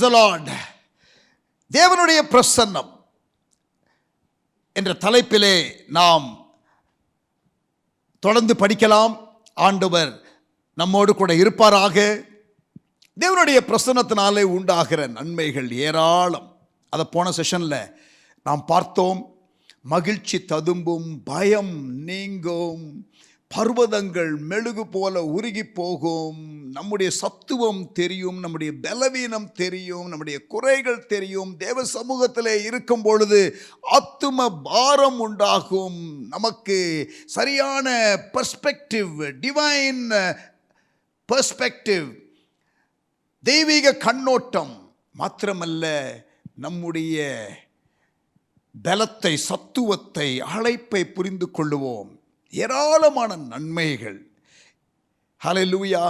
தி Lord. தேவனுடைய பிரசன்னம் என்ற தலைப்பிலே நாம் தொடர்ந்து படிக்கலாம். ஆண்டவர் நம்மோடு கூட இருப்பாராக. தேவனுடைய பிரசன்னத்தினாலே உண்டாகிற நன்மைகள் ஏராளம். அதை போன செஷனில் நாம் பார்த்தோம். மகிழ்ச்சி ததும்பும், பயம் நீங்கும், பர்வதங்கள் மெழுகு போல உருகி போகும், நம்முடைய சத்துவம் தெரியும், நம்முடைய பலவீனம் தெரியும், நம்முடைய குறைகள் தெரியும். தேவ சமூகத்தில் இருக்கும் பொழுது ஆத்தும பாரம் உண்டாகும். நமக்கு சரியான பெர்ஸ்பெக்டிவ், டிவைன் பெர்ஸ்பெக்டிவ், தெய்வீக கண்ணோட்டம் மாத்திரமல்ல, நம்முடைய பலத்தை, சத்துவத்தை, அழைப்பை புரிந்து கொள்ளுவோம். ஏராளமான நன்மைகள். ஹல்லேலூயா.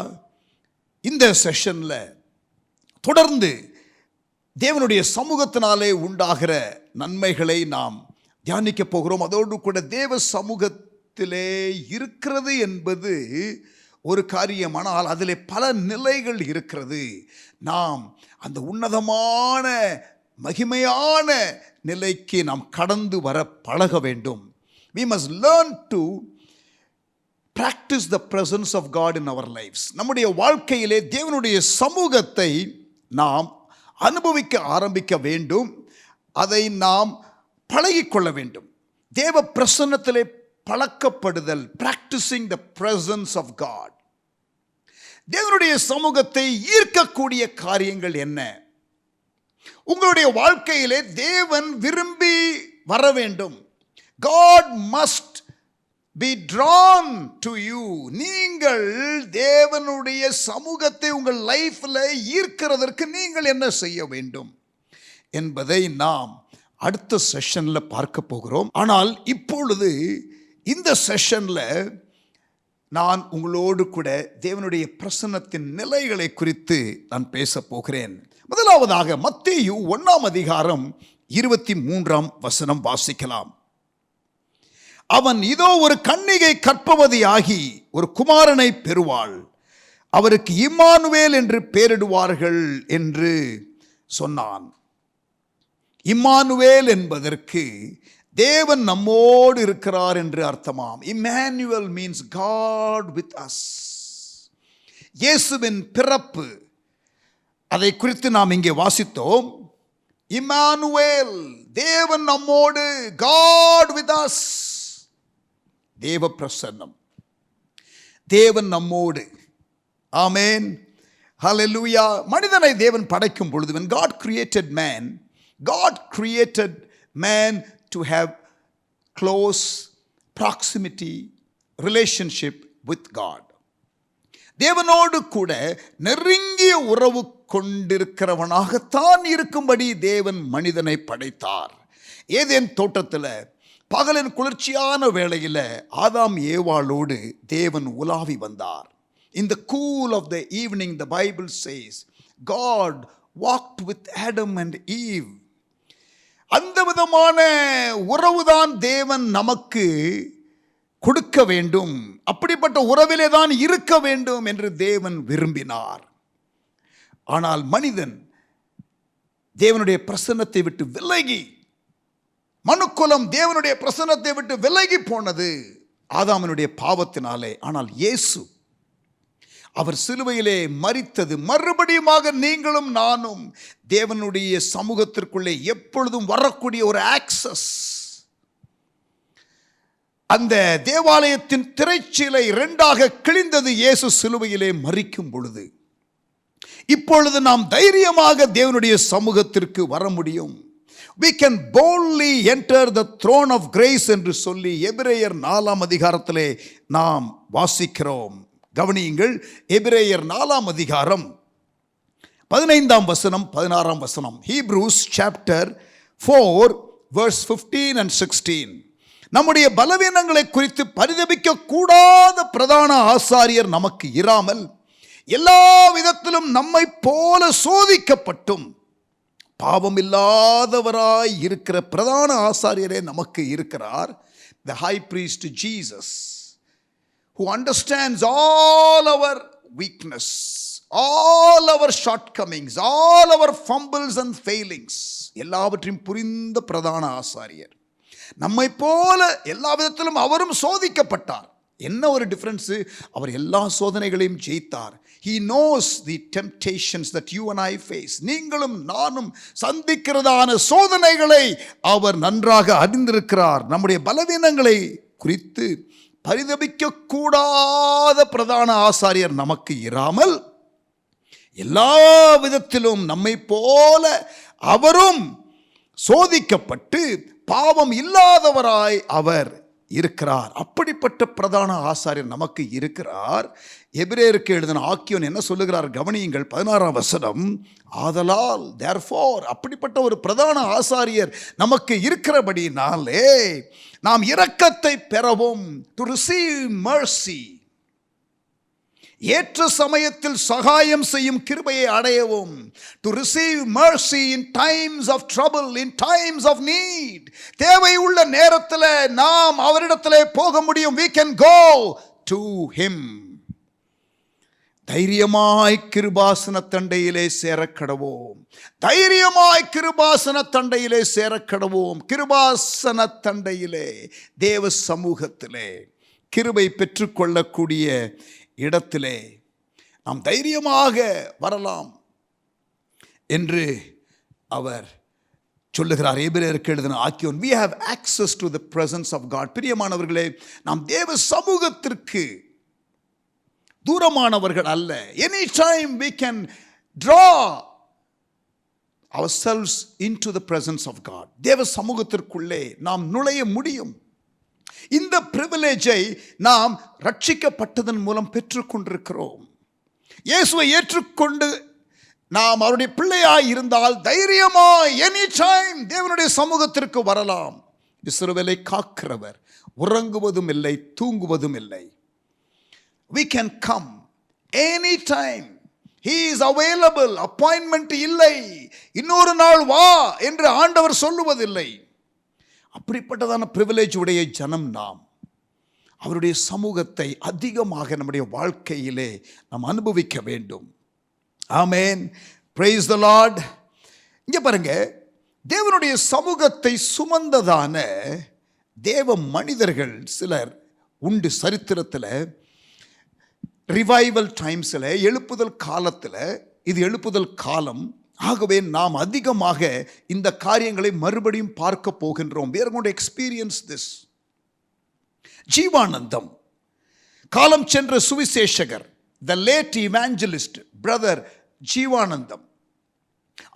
இந்த செஷனில் தொடர்ந்து தேவனுடைய சமூகத்தினாலே உண்டாகிற நன்மைகளை நாம் தியானிக்க போகிறோம். அதோடு கூட தேவ சமூகத்திலே இருக்கிறது என்பது ஒரு காரியம், ஆனால் அதில் பல நிலைகள் இருக்கிறது. நாம் அந்த உன்னதமான மகிமையான நிலைக்கு நாம் கடந்து வர பழக வேண்டும். We must learn to practice the presence of God in our lives. நம்முடைய வாழ்க்கையிலே தேவனுடைய சமூகத்தை நாம் அனுபவிக்க ஆரம்பிக்க வேண்டும். அதை நாம் பழகிக்கொள்ள வேண்டும். தேவ பிரசன்னத்திலே பழக்கப்படுதல், practicing the presence of God. தேவனுடைய சமூகத்தை ஈர்க்கக்கூடிய காரியங்கள் என்ன? உங்களுடைய வாழ்க்கையிலே தேவன் விரும்பி வர வேண்டும். God must be drawn to you. நீங்கள் தேவனுடைய சமூகத்தை உங்கள் லைஃப்ல ஈர்க்கிறதற்கு நீங்கள் என்ன செய்ய வேண்டும் என்பதை நாம் அடுத்த செஷன்ல பார்க்க போகிறோம். ஆனால் இப்பொழுது இந்த செஷன்ல நான் உங்களோடு கூட தேவனுடைய பிரசன்னத்தின் நிலைகளை குறித்து நான் பேச போகிறேன். முதலாவதாக மத்தேயு 1ஆம் அதிகாரம் 23ஆம் வசனம் வாசிக்கலாம். அவன் இதோ ஒரு கன்னிகை கர்ப்பவதியாகி ஒரு குமாரனை பெறுவாள், அவருக்கு இம்மானுவேல் என்று பெயரிடுவார்கள் என்று சொன்னான். இம்மானுவேல் என்பதற்கு தேவன் நம்மோடு இருக்கிறார் என்று அர்த்தமாம். Immanuel means God with us. இயேசுவின் பிறப்பு, அதை குறித்து நாம் இங்கே வாசித்தோம். இம்மானுவேல், தேவன் நம்மோடு, God with us. தேவ பிரசன்னம், தேவன் நம்மோடு. ஆமென், ஹல்லேலூயா. மனிதனை தேவன் படைக்கும் பொழுது, when God created man, God created man to have close proximity, relationship with God. தேவனோடு கூட நெருங்கிய உறவு கொண்டிருக்கிறவனாகத்தான் இருக்கும்படி தேவன் மனிதனை படைத்தார். ஏதேன் தோட்டத்தில் பகலின் குளிர்ச்சியான வேளையில் ஆதாம் ஏவாளோடு தேவன் உலாவி வந்தார். In the cool of the evening, the Bible says, God walked with Adam and Eve. அந்த விதமான உறவுதான் தேவன் நமக்கு கொடுக்க வேண்டும். அப்படிப்பட்ட உறவிலே தான் இருக்க வேண்டும் என்று தேவன் விரும்பினார். ஆனால் மனிதன் தேவனுடைய பிரசன்னத்தை விட்டு விலகி, மனுக்குலம் தேவனுடைய பிரசன்னத்தை விட்டு விலகி போனது ஆதாமினுடைய பாவத்தினாலே. ஆனால் இயேசு, அவர் சிலுவையிலே மரித்தது, மறுபடியுமாக நீங்களும் நானும் தேவனுடைய சமூகத்திற்குள்ளே எப்பொழுதும் வரக்கூடிய ஒரு ஆக்சஸ். அந்த தேவாலயத்தின் திரைச்சீலை இரண்டாக கிழிந்தது இயேசு சிலுவையிலே மரிக்கும் பொழுது. இப்பொழுது நாம் தைரியமாக தேவனுடைய சமூகத்திற்கு வர முடியும். We can boldly enter the throne of grace என்று சொல்லி எபிரேயர் 4ஆம் அதிகாரத்திலே நாம் வாசிக்கிறோம். கவனியுங்கள், எபிரேயர் 4ஆம் அதிகாரம் 15ஆம் வசனம் 16ஆம் வசனம். Hebrews chapter 4 verse 15 and 16. நம்முடைய பலவீனங்களை குறித்து பரிதபிக்க கூடாத பிரதான ஆசாரியர் நமக்கு இராமல், எல்லா விதத்திலும் நம்மை போல சோதிக்கப்பட்டும் பாவம் இல்லாதவராய் இருக்கிற பிரதான ஆசாரியரே நமக்கு இருக்கிறார். The high priest Jesus, who understands all our weakness, all our shortcomings, all our fumbles and failings, எல்லாவற்றையும் புரிந்த பிரதான ஆசாரியர். நம்மை போல எல்லா விதத்திலும் அவரும் சோதிக்கப்பட்டார். என்ன ஒரு டிஃபரன்ஸ், அவர் எல்லா சோதனைகளையும் ஜெயித்தார். He knows the temptations that you and I face. நீங்களும் நானும் சந்திக்கிறதான சோதனைகளை அவர் நன்றாக அறிந்திருக்கிறார். நம்முடைய பலவீனங்களை குறித்து பரிதபிக்க கூடாத பிரதான ஆசாரியர் நமக்கு இராமல் எல்லா விதத்திலும் நம்மை போல அவரும் சோதிக்கப்பட்டு பாவம் இல்லாதவராய் அவர் இருக்கிறார். அப்படிப்பட்ட பிரதான ஆசாரியர் நமக்கு இருக்கிறார். எபிரேயருக்கு எழுதின ஆக்கியோன் என்ன சொல்லுகிறார் கவனியுங்கள், 16ஆம் வசனம். ஆதலால் therefore, அப்படிப்பட்ட ஒரு பிரதான ஆசாரியர் நமக்கு இருக்கிறபடினாலே நாம் இரக்கத்தை பெறவும், to receive mercy, ஏற்ற சமயத்தில் சகாயம் செய்யும் கிருபையை அடையவும், to receive mercy in times of trouble, in times of need. தேவை உள்ள நேரத்தில் நாம் அவரிடத்திலே போக முடியும். we can go to him. தைரியமாய் கிருபாசன தண்டையிலே சேரக்கடவோம். தைரியமாய் கிருபாசன தண்டையிலே சேரக்கடவோம். கிருபாசன தண்டையிலே தேவ சமூகத்திலே கிருபை பெற்றுக்கொள்ளக்கூடிய இடத்திலே நாம் தைரியமாக வரலாம் என்று அவர் சொல்லுகிறார். எபிரேயருக்கு எழுதின ஆக்கியோன். we have access to the presence of God. பிரியமானவர்களே, நாம் தேவ சமூகத்திற்கு தூரமானவர்கள் அல்ல. Any time we can draw ourselves into the presence of God. தேவ சமூகத்திற்குள்ளே நாம் நுழைய முடியும். இந்த பிரிவிலேஜை நாம் ரட்சிக்கப்பட்டதன் மூலம் பெற்றுக்கொண்டிருக்கிறோம். இயேசுவை ஏற்றுக்கொண்டு நாம் அவருடைய பிள்ளையாய் இருந்தால் தைரியமாய் எனி டைம் தேவனுடைய சமூகத்திற்கு வரலாம். இஸ்ரவேலை காக்கிறவர் உறங்குவதும் இல்லை, தூங்குவதும் இல்லை. We can come anytime. He is available. Appointment இல்லை, இன்னொரு நாள் வா என்று ஆண்டவர் சொல்லுவதில்லை. அப்படிப்பட்டதான பிரிவிலேஜ் உடைய ஜனம் நாம். அவருடைய சமூகத்தை அதிகமாக நம்முடைய வாழ்க்கையிலே நாம் அனுபவிக்க வேண்டும். ஆமென். Praise the Lord. இங்கே பாருங்க, தேவனுடைய சமூகத்தை சுமந்ததான தேவ மனிதர்கள் சிலர் உண்டு சரித்திரத்தில். ரிவைவல் டைம்ஸில், எழுப்புதல் காலத்தில், இது எழுப்புதல் காலம். ஆகவே நாம் அதிகமாக இந்த காரியங்களை மறுபடியும் பார்க்க போகின்றோம். we are going to experience this. Jeevanandam, காலம் சென்ற சுவிசேஷகர், the late evangelist brother Jeevanandam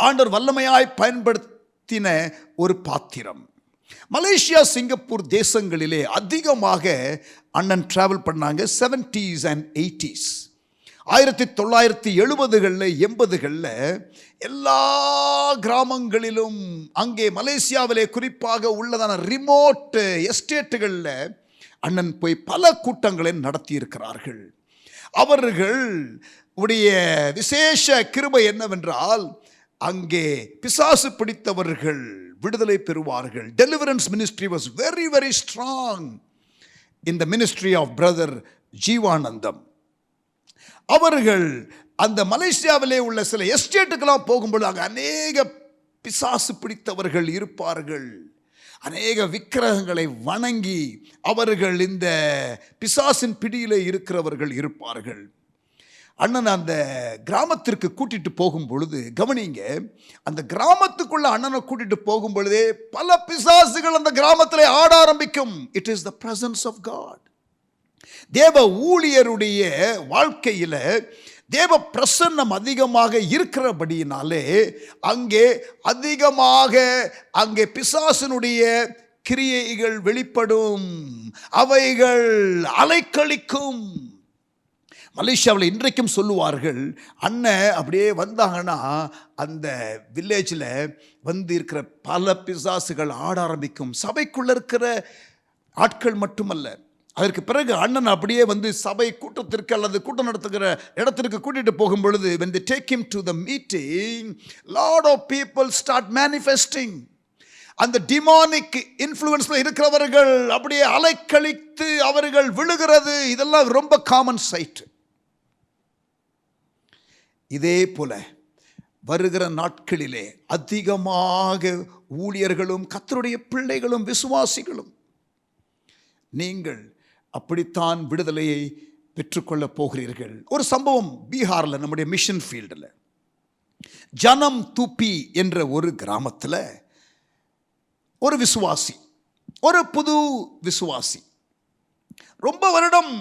ஆண்டவர் வல்லமையாய் பயன்படுத்தின ஒரு பாத்திரம். மலேசியா, சிங்கப்பூர் தேசங்களிலே அதிகமாக அண்ணன் டிராவல் பண்ணாங்க. 70s and 80s. 1970களில் 80களில் எல்லா கிராமங்களிலும், அங்கே மலேசியாவிலே குறிப்பாக உள்ளதான ரிமோட் எஸ்டேட்டுகளில் அண்ணன் போய் பல கூட்டங்களை நடத்தியிருக்கிறார்கள். அவர்கள் உடைய விசேஷ கிருபை என்னவென்றால், அங்கே பிசாசு பிடித்தவர்கள் விடுதலை பெறுவார்கள். Deliverance ministry was very very strong in the ministry of brother Jeevanandam. அவர்கள் அந்த மலேசியாவிலே உள்ள சில எஸ்டேட்டுக்கெல்லாம் போகும்போது அங்கே அநேக பிசாசு பிடித்தவர்கள் இருப்பார்கள். அநேக விக்கிரகங்களை வணங்கி அவர்கள் இந்த பிசாசின் பிடியிலே இருக்கிறவர்கள் இருப்பார்கள். அண்ணன் அந்த கிராமத்திற்கு கூட்டிட்டு போகும் பொழுது கவனிங்க, அந்த கிராமத்துக்குள்ள அண்ணனை கூட்டிட்டு போகும் பொழுதே பல பிசாசுகள் அந்த கிராமத்தில் ஆட ஆரம்பிக்கும். It is the presence of God. தேவ ஊழியருடைய வாழ்க்கையில தேவ பிரசன்னம் அதிகமாக இருக்கிறபடியினாலே அங்கே அதிகமாக அங்கே பிசாசினுடைய கிரியைகள் வெளிப்படும், அவைகள் அலைக்கழிக்கும். மலேசியாவில் இன்றைக்கும் சொல்லுவார்கள், அண்ணன் அப்படியே வந்தாங்கன்னா அந்த வில்லேஜில் வந்து இருக்கிற பல பிசாசுகள் ஆட ஆரம்பிக்கும். சபைக்குள்ள இருக்கிற ஆட்கள் மட்டுமல்ல, அதற்கு பிறகு அண்ணன் அப்படியே வந்து சபை கூட்டத்திற்கு அல்லது கூட்டம் நடத்துகிற இடத்திற்கு கூட்டிட்டு போகும் பொழுது, when they take him to the meeting, lot of people start manifesting. அந்த டிமானிக் இன்ஃப்ளூயன்ஸ்ல இருக்கிறவர்கள் அப்படியே அலைக்கழித்து அவர்கள் விழுகிறது, இதெல்லாம் ரொம்ப காமன் சைட். இதே போல வருகிற நாட்களிலே அதிகமாக ஊழியர்களும் கர்த்தருடைய பிள்ளைகளும் விசுவாசிகளும் நீங்கள் அப்படித்தான் விடுதலையை பெற்றுக்கொள்ளப் போகிறீர்கள். ஒரு சம்பவம் பீகாரில், நம்முடைய மிஷன் ஃபீல்டில் ஜனம் தூப்பி என்ற ஒரு கிராமத்தில் ஒரு விசுவாசி, ஒரு புது விசுவாசி, ரொம்ப வருடம்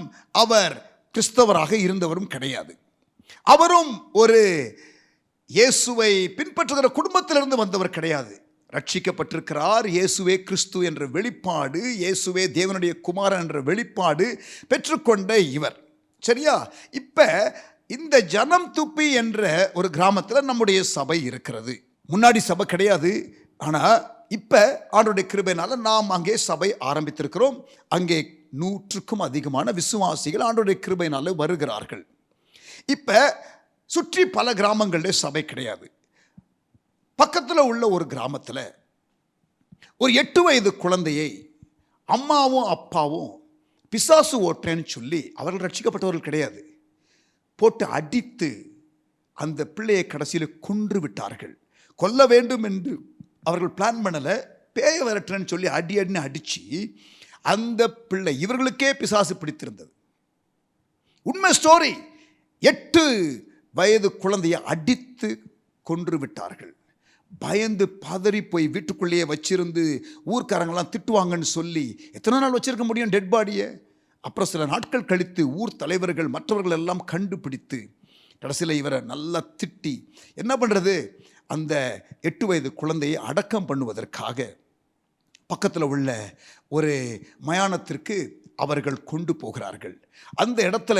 அவர் கிறிஸ்தவராக இருந்தவரும் கிடையாது. அவரும் ஒரு இயேசுவை பின்பற்றுகிற குடும்பத்திலிருந்து வந்தவர் கிடையாது. ரட்சிக்கப்பட்டிருக்கிறார். இயேசுவே கிறிஸ்து என்ற வெளிப்பாடு, இயேசுவே தேவனுடைய குமாரன் என்ற வெளிப்பாடு பெற்றுக்கொண்ட இவர். சரியா? இப்ப இந்த ஜனம் துப்பி என்ற ஒரு கிராமத்தில் நம்முடைய சபை இருக்கிறது. முன்னாடி சபை கிடையாது. ஆனால் இப்போ ஆண்டவருடைய கிருபையினால நாம் அங்கே சபை ஆரம்பித்திருக்கிறோம். அங்கே 100க்கும் அதிகமான விசுவாசிகள் ஆண்டவருடைய கிருபையினால வருகிறார்கள். இப்போ சுற்றி பல கிராமங்களில் சபை கிடையாது. பக்கத்தில் உள்ள ஒரு கிராமத்தில் ஒரு 8 வயது குழந்தையை அம்மாவும் அப்பாவும் பிசாசு ஓட்டுறேன்னு சொல்லி, அவர்கள் ரட்சிக்கப்பட்டவர்கள் கிடையாது, போட்டு அடித்து அந்த பிள்ளையை கடைசியில் கொன்று விட்டார்கள். கொல்ல வேண்டும் என்று அவர்கள் பிளான் பண்ணலை. பேய விரட்டுறேன்னு சொல்லி அடின்னு அடித்து அந்த பிள்ளை, இவர்களுக்கே பிசாசு பிடித்திருந்தது. உண்மை ஸ்டோரி. 8 வயது குழந்தையை அடித்து கொன்று விட்டார்கள். பயந்து பதறி போய் வீட்டுக்குள்ளேயே வச்சிருந்து ஊர்க்காரங்களாம் திட்டுவாங்கன்னு சொல்லி எத்தனை நாள் வச்சிருக்க முடியும் டெட் பாடியை? அப்புறம் சில நாட்கள் கழித்து ஊர் தலைவர்கள் மற்றவர்கள் எல்லாம் கண்டுபிடித்து கடைசியில் இவரை நல்லா திட்டி என்ன பண்ணுறது, அந்த 8 வயது குழந்தையை அடக்கம் பண்ணுவதற்காக பக்கத்தில் உள்ள ஒரு மயானத்திற்கு அவர்கள் கொண்டு போகிறார்கள். அந்த இடத்துல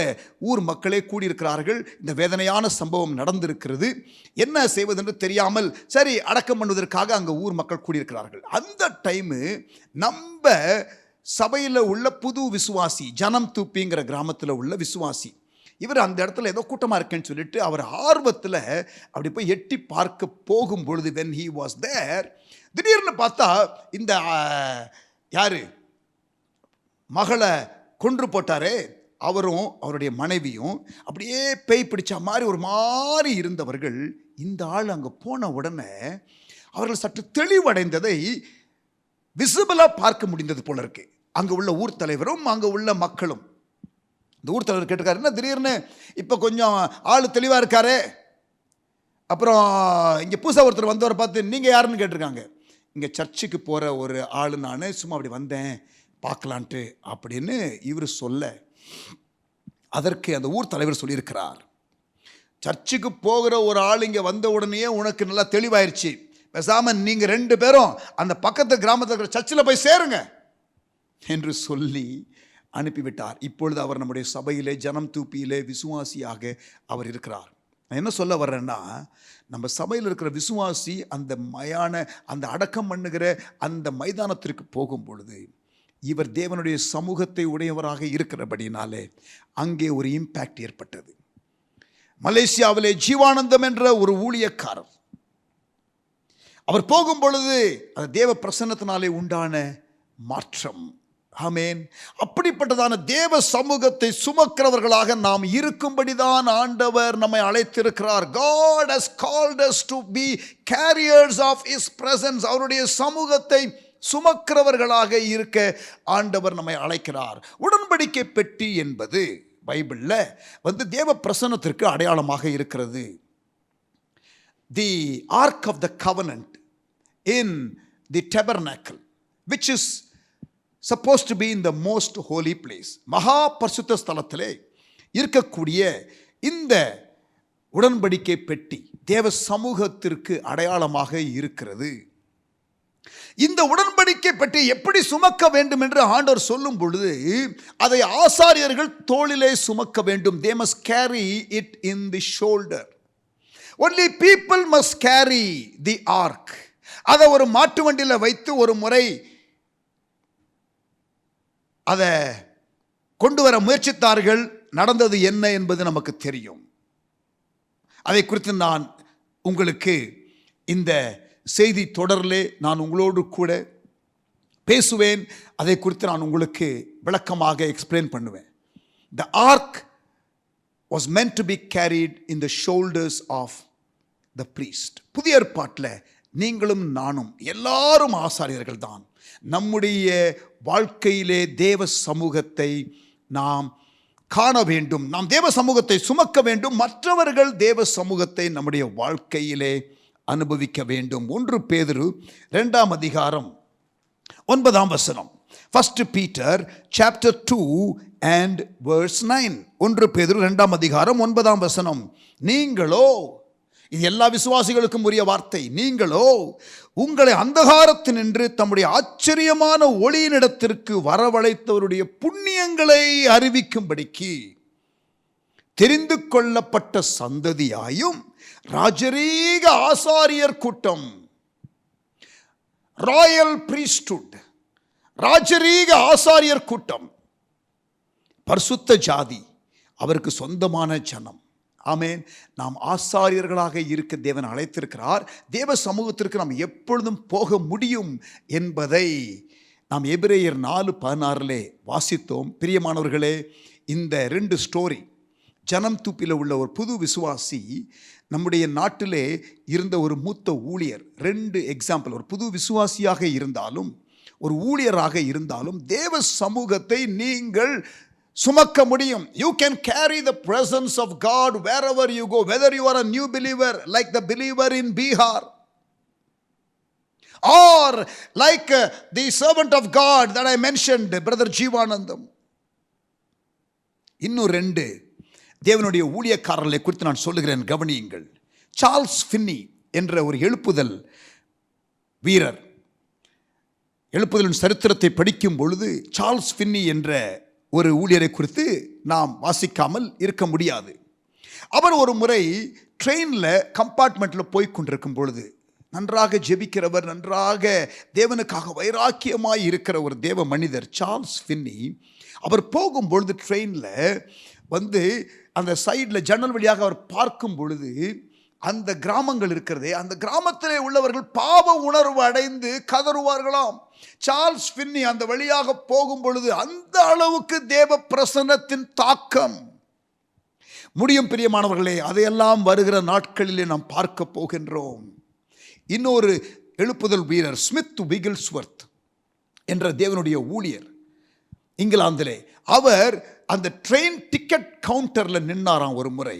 ஊர் மக்களே கூடியிருக்கிறார்கள். இந்த வேதனையான சம்பவம் நடந்திருக்கிறது. என்ன செய்வதென்று தெரியாமல் சரி அடக்கம் பண்ணுவதற்காக அங்கே ஊர் மக்கள் கூடியிருக்கிறார்கள். அந்த டைமு நம்ம சபையில் உள்ள புது விசுவாசி, ஜனம் தூப்பிங்கிற கிராமத்தில் உள்ள விசுவாசி, இவர் அந்த இடத்துல ஏதோ கூட்டமாக இருக்கேன்னு சொல்லிட்டு அவர் ஆர்வத்தில் அப்படி போய் எட்டி பார்க்க போகும் பொழுது when he was there, திடீர்னு பார்த்தா இந்த யாரு மகளை கொன்று போட்டாரே அவரும் அவருடைய மனைவியும் அப்படியே பேய் பிடிச்ச மாதிரி ஒரு மாதிரி இருந்தவர்கள். இந்த ஆள் அங்கே போன உடனே அவர்கள் சற்று தெளிவடைந்ததை விசிபிளாக பார்க்க முடிந்தது போல இருக்கு. அங்கே உள்ள ஊர் தலைவரும் அங்கே உள்ள மக்களும். இந்த ஊர் தலைவர் கேட்டிருக்காரு, என்ன திடீர்னு இப்போ கொஞ்சம் ஆள் தெளிவாக இருக்காரு. அப்புறம் இங்கே புதுசாக ஒருத்தர் வந்தவரை பார்த்து நீங்கள் யாருன்னு கேட்டிருக்காங்க. இங்கே சர்ச்சுக்கு போகிற ஒரு ஆள், நான் சும்மா அப்படி வந்தேன் பார்க்கலான்ட்டு அப்படின்னு இவர் சொல்ல, அதற்கு அந்த ஊர் தலைவர் சொல்லியிருக்கிறார், சர்ச்சுக்கு போகிற ஒரு ஆள் இங்கே வந்த உடனே உனக்கு நல்லா தெளிவாயிருச்சு, பேசாமல் நீங்கள் 2 பேரும் அந்த பக்கத்து கிராமத்தில் இருக்கிற சர்ச்சில் போய் சேருங்க என்று சொல்லி அனுப்பிவிட்டார். இப்பொழுது அவர் நம்முடைய சபையிலே ஜனம் தூப்பியிலே விசுவாசியாக அவர் இருக்கிறார். நான் என்ன சொல்ல வர்றேன்னா, நம்ம சபையில் இருக்கிற விசுவாசி அந்த அந்த அடக்கம் பண்ணுகிற அந்த மைதானத்திற்கு போகும் பொழுது இவர் தேவனுடைய சமூகத்தை உடையவராக இருக்கிறபடினாலே அங்கே ஒரு இம்பேக்ட் ஏற்பட்டது. மலேசியாவிலே ஜீவானந்தம் என்ற ஒரு ஊழியக்காரர், அவர் போகும் பொழுது அந்த தேவ பிரசன்னத்தினாலே உண்டான மாற்றம். ஆமென். அப்படிப்பட்டதான தேவ சமூகத்தை சுமக்கிறவர்களாக நாம் இருக்கும்படிதான் ஆண்டவர் நம்மை அழைத்திருக்கிறார். God has called us to be carriers of His presence. அவருடைய சமூகத்தை சுமக்கிறவர்களாக இருக்க ஆண்டவர் நம்மை அழைக்கிறார். உடன்படிக்கை பெட்டி என்பது பைபிளில் தேவ பிரசன்னத்திற்கு அடையாளமாக இருக்கிறது. The Ark of the Covenant in the tabernacle, which is supposed to be in the most holy place. மகா பரிசுத்த ஸ்தலத்திலே இருக்கக்கூடிய இந்த உடன்படிக்கை பெட்டி தேவ சமூகத்திற்கு அடையாளமாக இருக்கிறது. இந்த உடன்படிக்கை பெட்டி எப்படி சுமக்க வேண்டும் என்று ஆண்டவர் சொல்லும் பொழுது அதை ஆசாரியர்கள் தோளிலே சுமக்க வேண்டும். They must carry it in the shoulder. Only people must carry the ark. அதை ஒரு மாட்டு வண்டியில் வைத்து ஒரு முறை அதை கொண்டு வர முயற்சித்தார்கள். நடந்தது என்ன என்பது நமக்கு தெரியும். அதை குறித்து நான் உங்களுக்கு இந்த செய்தி தொடரிலே நான் உங்களோடு கூட பேசுவேன். அதை குறித்து நான் உங்களுக்கு விளக்கமாக எக்ஸ்பிளைன் பண்ணுவேன். The ark was meant to be carried in the shoulders of the priest. புதிய ஏற்பாட்டில் நீங்களும் நானும் எல்லாரும் ஆசாரியர்கள் தான். நம்முடைய வாழ்க்கையிலே தேவ சமூகத்தை நாம் காண வேண்டும், நாம் தேவ சமூகத்தை சுமக்க வேண்டும், மற்றவர்கள் தேவ சமூகத்தை நம்முடைய வாழ்க்கையிலே அனுபவிக்க வேண்டும். 1 பேதுரு 2 அதிகாரம் 9 First Peter chapter 2 and verse 9. 1 பேதுரு 2 அதிகாரம் 9 நீங்களோ, இது எல்லா விசுவாசிகளுக்கும் உரிய வார்த்தை, நீங்களோ உங்களை அந்தகாரத்தினின்று தம்முடைய ஆச்சரியமான ஒளியினிடத்திற்கு வரவழைத்தவருடைய புண்ணியங்களை அறிவிக்கும்படிக்கு தெரிந்து கொள்ளப்பட்ட சந்ததியாயும் ராஜரீக ஆசாரியர் கூட்டம், ராயல் பிரீஸ்ட்ஹுட், ராஜரீக ஆசாரியர் கூட்டம், பரிசுத்த ஜாதி, அவருக்கு சொந்தமான ஜனம். ஆமென். நாம் ஆசாரியர்களாக இருக்க தேவன் அழைத்திருக்கிறார். தேவ சமூகத்திற்கு நாம் எப்பொழுதும் போக முடியும் என்பதை நாம் எபிரேயர் 4:16 வாசித்தோம். பிரியமானவர்களே, இந்த 2 ஸ்டோரி, ஜனம் தூப்பில் உள்ள ஒரு புது விசுவாசி, நம்முடைய நாட்டிலே இருந்த ஒரு மூத்த ஊழியர், 2 எக்ஸாம்பிள். ஒரு புது விசுவாசியாக இருந்தாலும் ஒரு ஊழியராக இருந்தாலும் தேவ சமூகத்தை நீங்கள் சுமக்க முடியும். You can carry the presence of God wherever you go, whether you are a new believer like the believer in Bihar, or like the servant of God that I mentioned, brother Jeevanandam. இன்னும் 2 தேவனுடைய ஊழியக்காரர்களை குறித்து நான் சொல்லுகிறேன், கவனியுங்கள். Charles Binny என்ற ஒரு எழுப்புதல் வீரர், எழுப்புதலின் சரித்திரத்தை படிக்கும் பொழுது சார்ல்ஸ் ஃபின்னி என்ற ஒரு ஊழியரை குறித்து நாம் வாசிக்காமல் இருக்க முடியாது. அவர் ஒரு முறை ட்ரெயினில் கம்பார்ட்மெண்ட்டில் போய் கொண்டிருக்கும் பொழுது, நன்றாக ஜெபிக்கிறவர், நன்றாக தேவனுக்காக வைராக்கியமாய் இருக்கிற ஒரு தேவ மனிதர் சார்ல்ஸ் ஃபின்னி, அவர் போகும்பொழுது ட்ரெயினில் வந்து அந்த சைடில் ஜன்னல் வழியாக அவர் பார்க்கும் பொழுது அந்த கிராமங்கள் இருக்கிறதே, அந்த கிராமத்திலே உள்ளவர்கள் பாவ உணர்வு அடைந்து கதறுவார்களாம். சார்ல்ஸ் ஃபின்னி அந்த வழியாக போகும் பொழுது அந்த அளவுக்கு தேவ பிரசன்னத்தின் தாக்கம் முடியும். பிரியமானவர்களே, அதையெல்லாம் வருகிற நாட்களிலே நாம் பார்க்க போகின்றோம். இன்னொரு எழுப்புதல் வீரர் ஸ்மித் விகில்ஸ்வர்த் என்ற தேவனுடைய ஊழியர், இங்கிலாந்திலே, அவர் அந்த ட்ரெயின் டிக்கெட் கவுண்டரில் நின்னாராம். ஒரு முறை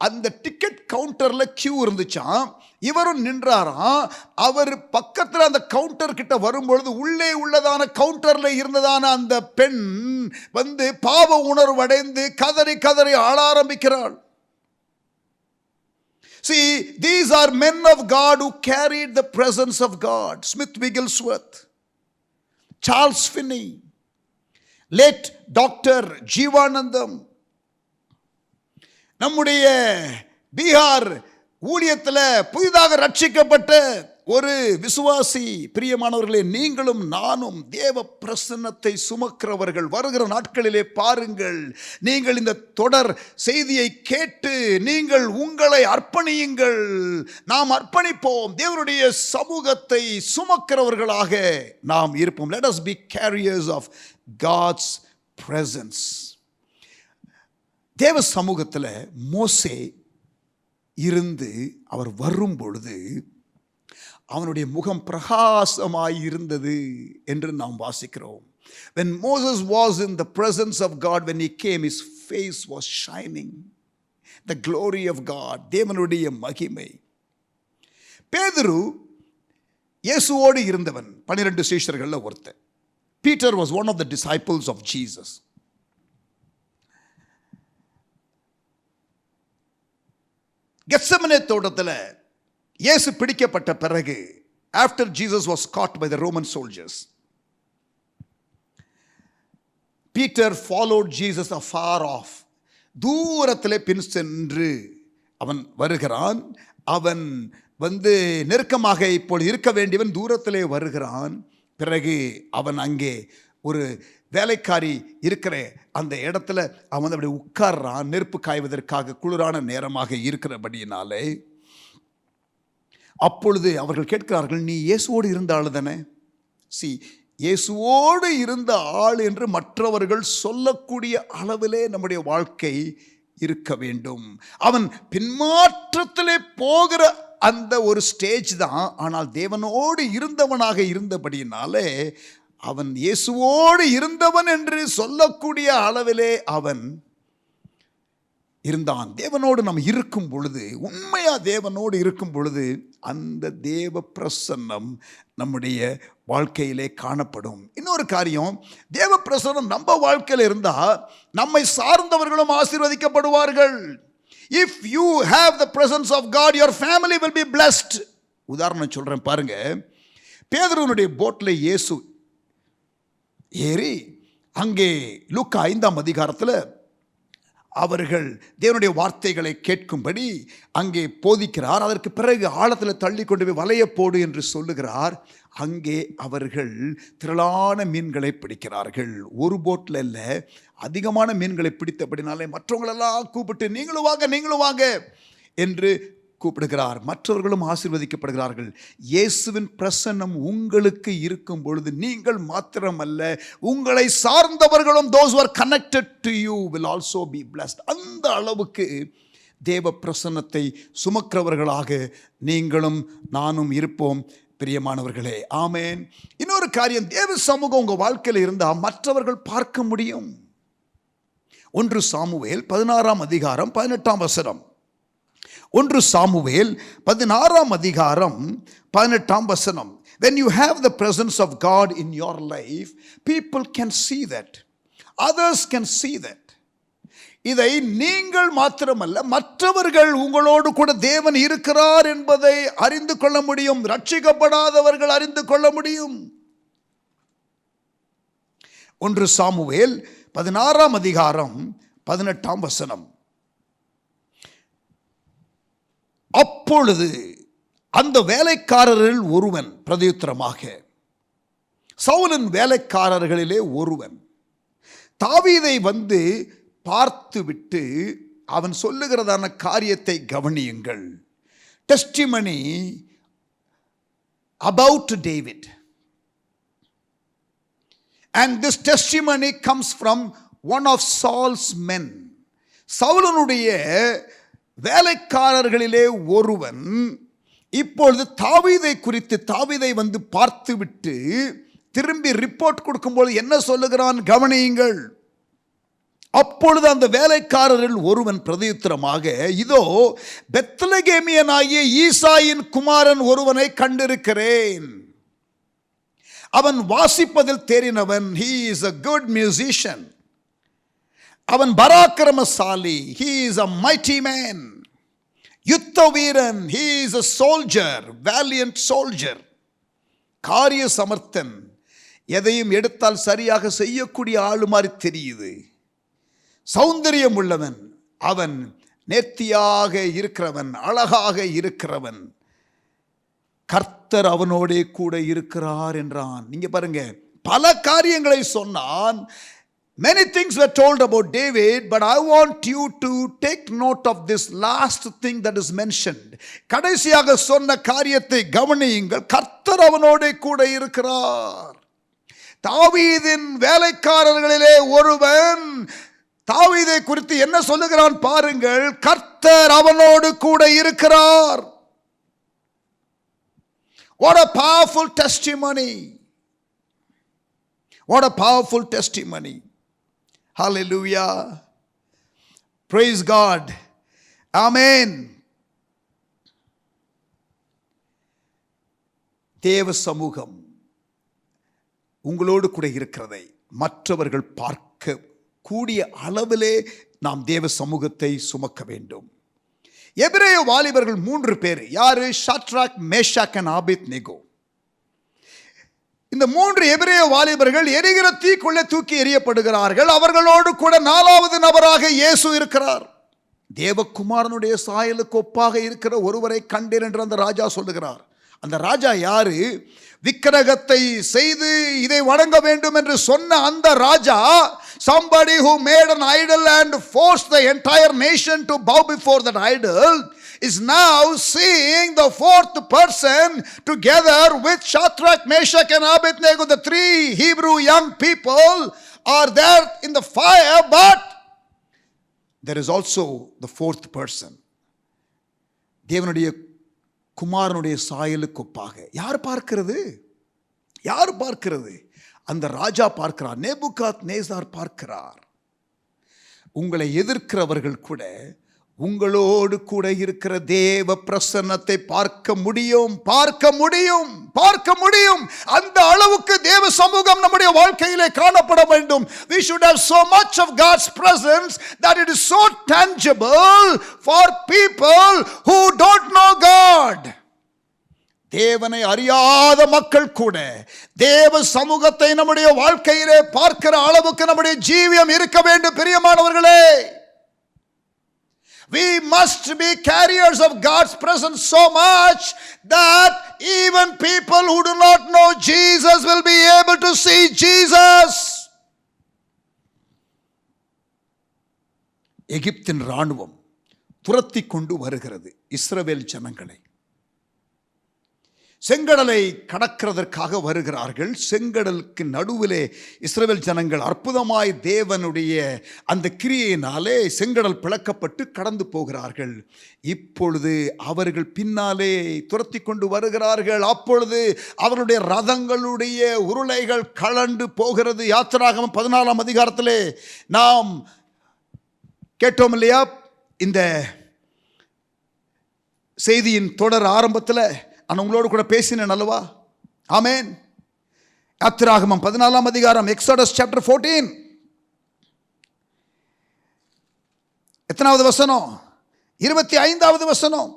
அந்த டிக்கெட் கவுண்டரில் கியூ இருந்துச்சாம், இவரும் நின்றாராம். அவர் பக்கத்தில் அந்த கவுண்டர் கிட்ட வரும்பொழுது உள்ளே உள்ளதான கவுண்டரில் இருந்ததான அந்த பெண் வந்து பாவ உணர்வு அடைந்து கதறி கதறி ஆள ஆரம்பிக்கிறாள். See, these are men of God who carried the presence of God. Smith Wigglesworth, Charles Finney, late doctor Jeevanandam, நம்முடைய பீகார் ஊழியத்தில் புதிதாக ரட்சிக்கப்பட்ட ஒரு விசுவாசி. பிரியமானவர்களே, நீங்களும் நானும் தேவ பிரசன்னத்தை சுமக்கிறவர்கள். வருகிற நாட்களிலே பாருங்கள், நீங்கள் இந்த தொடர் செய்தியை கேட்டு நீங்கள் உங்களை அர்ப்பணியுங்கள். நாம் அர்ப்பணிப்போம், தேவனுடைய சமூகத்தை சுமக்கிறவர்களாக நாம் இருப்போம். Let us be carriers of God's presence. தேவ சமூகத்தில் மோசே இருந்து அவர் வரும் பொழுது அவனுடைய முகம் பிரகாசமாய் இருந்தது என்று நாம் வாசிக்கிறோம். When Moses was in the presence of God, when he came, his face was shining. The glory of God, தேவனுடைய மகிமை. பேதுரு இயேசுவோடு இருந்தவன், 12 சீஷர்கள்ல ஒருத்தன். Peter was one of the disciples of Jesus. Gethsemane தோட்டத்தில் இயேசு பிடிக்கப்பட்ட பிறகு, after Jesus was caught by the Roman soldiers, Peter followed Jesus afar off. தூரத்திலே பின் சென்று அவன் வருகிறான். அவன் வந்து நெருக்கமாக இப்பொழுது இருக்க வேண்டியவன் தூரத்திலே வருகிறான். பிறகு அவன் அங்கே ஒரு வேலைக்காரி இருக்கிற அந்த இடத்துல அவன் அப்படி உட்கார்றான், நெருப்பு காய்வதற்காக, குளிரான நேரமாக இருக்கிறபடியினாலே. அப்பொழுது அவர்கள் கேட்கிறார்கள், நீ இயேசுவோடு இருந்த ஆள் தானே? இயேசுவோடு இருந்த ஆள் என்று மற்றவர்கள் சொல்லக்கூடிய அளவிலே நம்முடைய வாழ்க்கை இருக்க வேண்டும். அவன் பின்மாற்றத்திலே போகிற அந்த ஒரு ஸ்டேஜ் தான். ஆனால் தேவனோடு இருந்தவனாக இருந்தபடியினாலே அவன் இயேசுவோடு இருந்தவன் என்று சொல்லக்கூடிய அளவிலே அவன் இருந்தான். தேவனோடு நாம் இருக்கும் பொழுது, உண்மையா தேவனோடு இருக்கும் பொழுது, அந்த தேவ பிரசன்னம் நம்முடைய வாழ்க்கையிலே காணப்படும். இன்னொரு காரியம், தேவ பிரசன்னம் நம்ம வாழ்க்கையில் இருந்தால் நம்மை சார்ந்தவர்களும் ஆசீர்வதிக்கப்படுவார்கள். If you have the presence of God, your family will be blessed. உதாரணம் சொல்றேன் பாருங்க. பேதுருவினுடைய போட்ல இயேசு ஏறி அங்கே லூக்கா 5ஆம் அதிகாரத்தில் அவர்கள் தேவனுடைய வார்த்தைகளை கேட்கும்படி அங்கே போதிக்கிறார். அதற்கு பிறகு ஆழத்தில் தள்ளி கொண்டு போய் வலைய போடு என்று சொல்லுகிறார். அங்கே அவர்கள் திரளான மீன்களை பிடிக்கிறார்கள். ஒரு போட்டில் இல்லை, அதிகமான மீன்களை பிடித்தபடினாலே மற்றவங்களெல்லாம் கூப்பிட்டு நீங்களும் வாங்க என்று கூப்பிடுகிறார். மற்றவர்களும் ஆசீர்வதிக்கப்படுகிறார்கள். இயேசுவின் பிரசன்னம் உங்களுக்கு இருக்கும் பொழுது நீங்கள் மாத்திரமல்ல, உங்களை சார்ந்தவர்களும், those who are connected to you will also be blessed. அந்த அளவுக்கு தேவ பிரசன்னத்தை சுமக்கிறவர்களாக நீங்களும் நானும் இருப்போம் பிரியமானவர்களே. ஆமேன். இன்னொரு காரியம், தேவ சமூகம் உங்கள் வாழ்க்கையில் இருந்தால் மற்றவர்கள் பார்க்க முடியும். 1 சாமுவேல் 16ஆம் அதிகாரம் 18ஆம் வசனம். 1 சாமுவேல் 16ஆம் அதிகாரம் 18ஆம் வசனம். When you have the presence of God in your life, people can see that. Others can see that. இதை நீங்கள் மாத்திரமல்ல, மற்றவர்கள் உங்களோடு கூட தேவன் இருக்கிறார் என்பதை அறிந்து கொள்ள முடியும். ரட்சிக்கப்படாதவர்கள் அறிந்து கொள்ள முடியும். 1 சாமுவேல் 16ஆம் அதிகாரம் 18ஆம் வசனம். அப்பொழுது அந்த வேலைக்காரரில் ஒருவன் பிரதியுத்தரமாக, சவுலின் வேலைக்காரர்களிலே ஒருவன் தாவீதை வந்து பார்த்துவிட்டு அவன் சொல்லுகிறதான காரியத்தை கவனியுங்கள். Testimony about David. And this testimony comes from one of Saul's men. சவுலனுடைய வேலைக்காரர்களிலே ஒருவன் இப்பொழுது தாவீதை குறித்து, தாவீதை வந்து பார்த்துவிட்டு திரும்பி ரிப்போர்ட் கொடுக்கும்போது என்ன சொல்லுகிறான் கவனியுங்கள். அப்பொழுது அந்த வேலைக்காரரில் ஒருவன் பிரதியுத்தரமாக, இதோ பெத்லகேமியனாகிய ஈசாயின் குமாரன் ஒருவனை கண்டிருக்கிறேன். அவன் வாசிப்பதில் தேறினவன். He is a good musician. அவன் பராக்கிரமசாலி. He is a mighty man. யுத்த வீரன். He is a soldier, valiant soldier. காரிய சமர்த்தன். எதையும் எடுத்தால் சரியாக செய்யக்கூடிய ஆளு மாதிரி தெரியுது. சௌந்தரியம் உள்ளவன். அவன் நேர்த்தியாக இருக்கிறவன், அழகாக இருக்கிறவன். கர்த்தர் அவனோடே கூட இருக்கிறார் என்றான். நீங்க பாருங்க, பல காரியங்களை சொன்னான். Many things were told about David, but I want you to take note of this last thing that is mentioned. கடைசியாக சொன்ன காரியத்தை கவனியுங்கள். கர்த்தர் அவனோடே கூட இருக்கிறார். தாவீதின் வேலைக்காரர்களிலே ஒருவன் தாவீதை குறித்து என்ன சொல்லுகிறான் பாருங்கள். கர்த்தர் அவனோடு கூட இருக்கிறார். What a powerful testimony. What a powerful testimony. Hallelujah. Praise God. Amen. தேவ சமூகம் உங்களோடு கூட இருக்கிறதை மற்றவர்கள் பார்க்க கூடிய அளவிலே நாம் தேவ சமூகத்தை சுமக்க வேண்டும். எபிரேய வாலிபர்கள் 3 பேர். யாரு? Shadrach, Meshach and Abednego. இந்த 3 எபிரேய வாலிபர்கள் எரிகிற தீக்குள்ளே தூக்கி எறியப்படுகிறார்கள். அவர்களோடு கூட 4வது நபராக இயேசு இருக்கிறார். தேவகுமாரனுடைய சாயலுக்கு ஒப்பாக இருக்கிற ஒருவரை கண்டேன் என்று அந்த ராஜா சொல்லுகிறார். அந்த ராஜா யாரு? விக்கிரகத்தை செய்து இதை வணங்க வேண்டும் என்று சொன்ன அந்த ராஜா, somebody who made an idol and forced the entire nation to bow before that idol, is now seeing the 4th person together with Shadrach, Meshach and Abednego. The 3 Hebrew young people are there in the fire, but there is also the fourth person. தேவனுடைய குமாரனுடைய சாயலுக்கு ஒப்பாக. யார் பார்க்கிறது? யார் பார்க்கிறது? அந்த ராஜா பார்க்கிறார். நேபுகாத்நேசார் பார்க்கிறார். உங்களை எதிர்க்கிறவர்கள் கூட உங்களோடு கூட இருக்கிற தேவ பிரசன்னத்தை பார்க்க முடியும், பார்க்க முடியும், பார்க்க முடியும். அந்த அளவுக்கு தேவ சமூகம் நம்முடைய வாழ்க்கையிலே காணப்பட வேண்டும். We should have so much of God's presence that it is so tangible for people who don't know God. தேவனை அறியாத மக்கள் கூட தேவ சமூகத்தை நம்முடைய வாழ்க்கையிலே பார்க்கிற அளவுக்கு நம்முடைய ஜீவியம் இருக்க வேண்டும். பிரியமானவர்களே, we must be carriers of God's presence so much that even people who do not know Jesus will be able to see Jesus. எகிப்தின் ராணுவம் துரத்தி கொண்டு வருகிறது இஸ்ரவேல் ஜனங்களை. செங்கடலை கடக்கிறதற்காக வருகிறார்கள். செங்கடலுக்கு நடுவிலே இஸ்ரவேல் ஜனங்கள் அற்புதமாய் தேவனுடைய அந்த கிரியையினாலே செங்கடல் பிளக்கப்பட்டு கடந்து போகிறார்கள். இப்பொழுது அவர்கள் பின்னாலே துரத்தி கொண்டு வருகிறார்கள். அப்பொழுது அவருடைய ரதங்களுடைய உருளைகள் கலண்டு போகிறது. யாத்திராகமம் 14ஆம் அதிகாரத்திலே நாம் கேட்டோம் இல்லையா? இந்த செய்தியின் தொடர் ஆரம்பத்தில் நான் உங்களோடு கூட பேசினேன் அல்லவா? ஆமென். யாத்திராகமம் 14ஆம் அதிகாரம், எக்ஸோடஸ் சாப்டர் 14, எத்தனாவது வசனம்? 25வது வசனம்.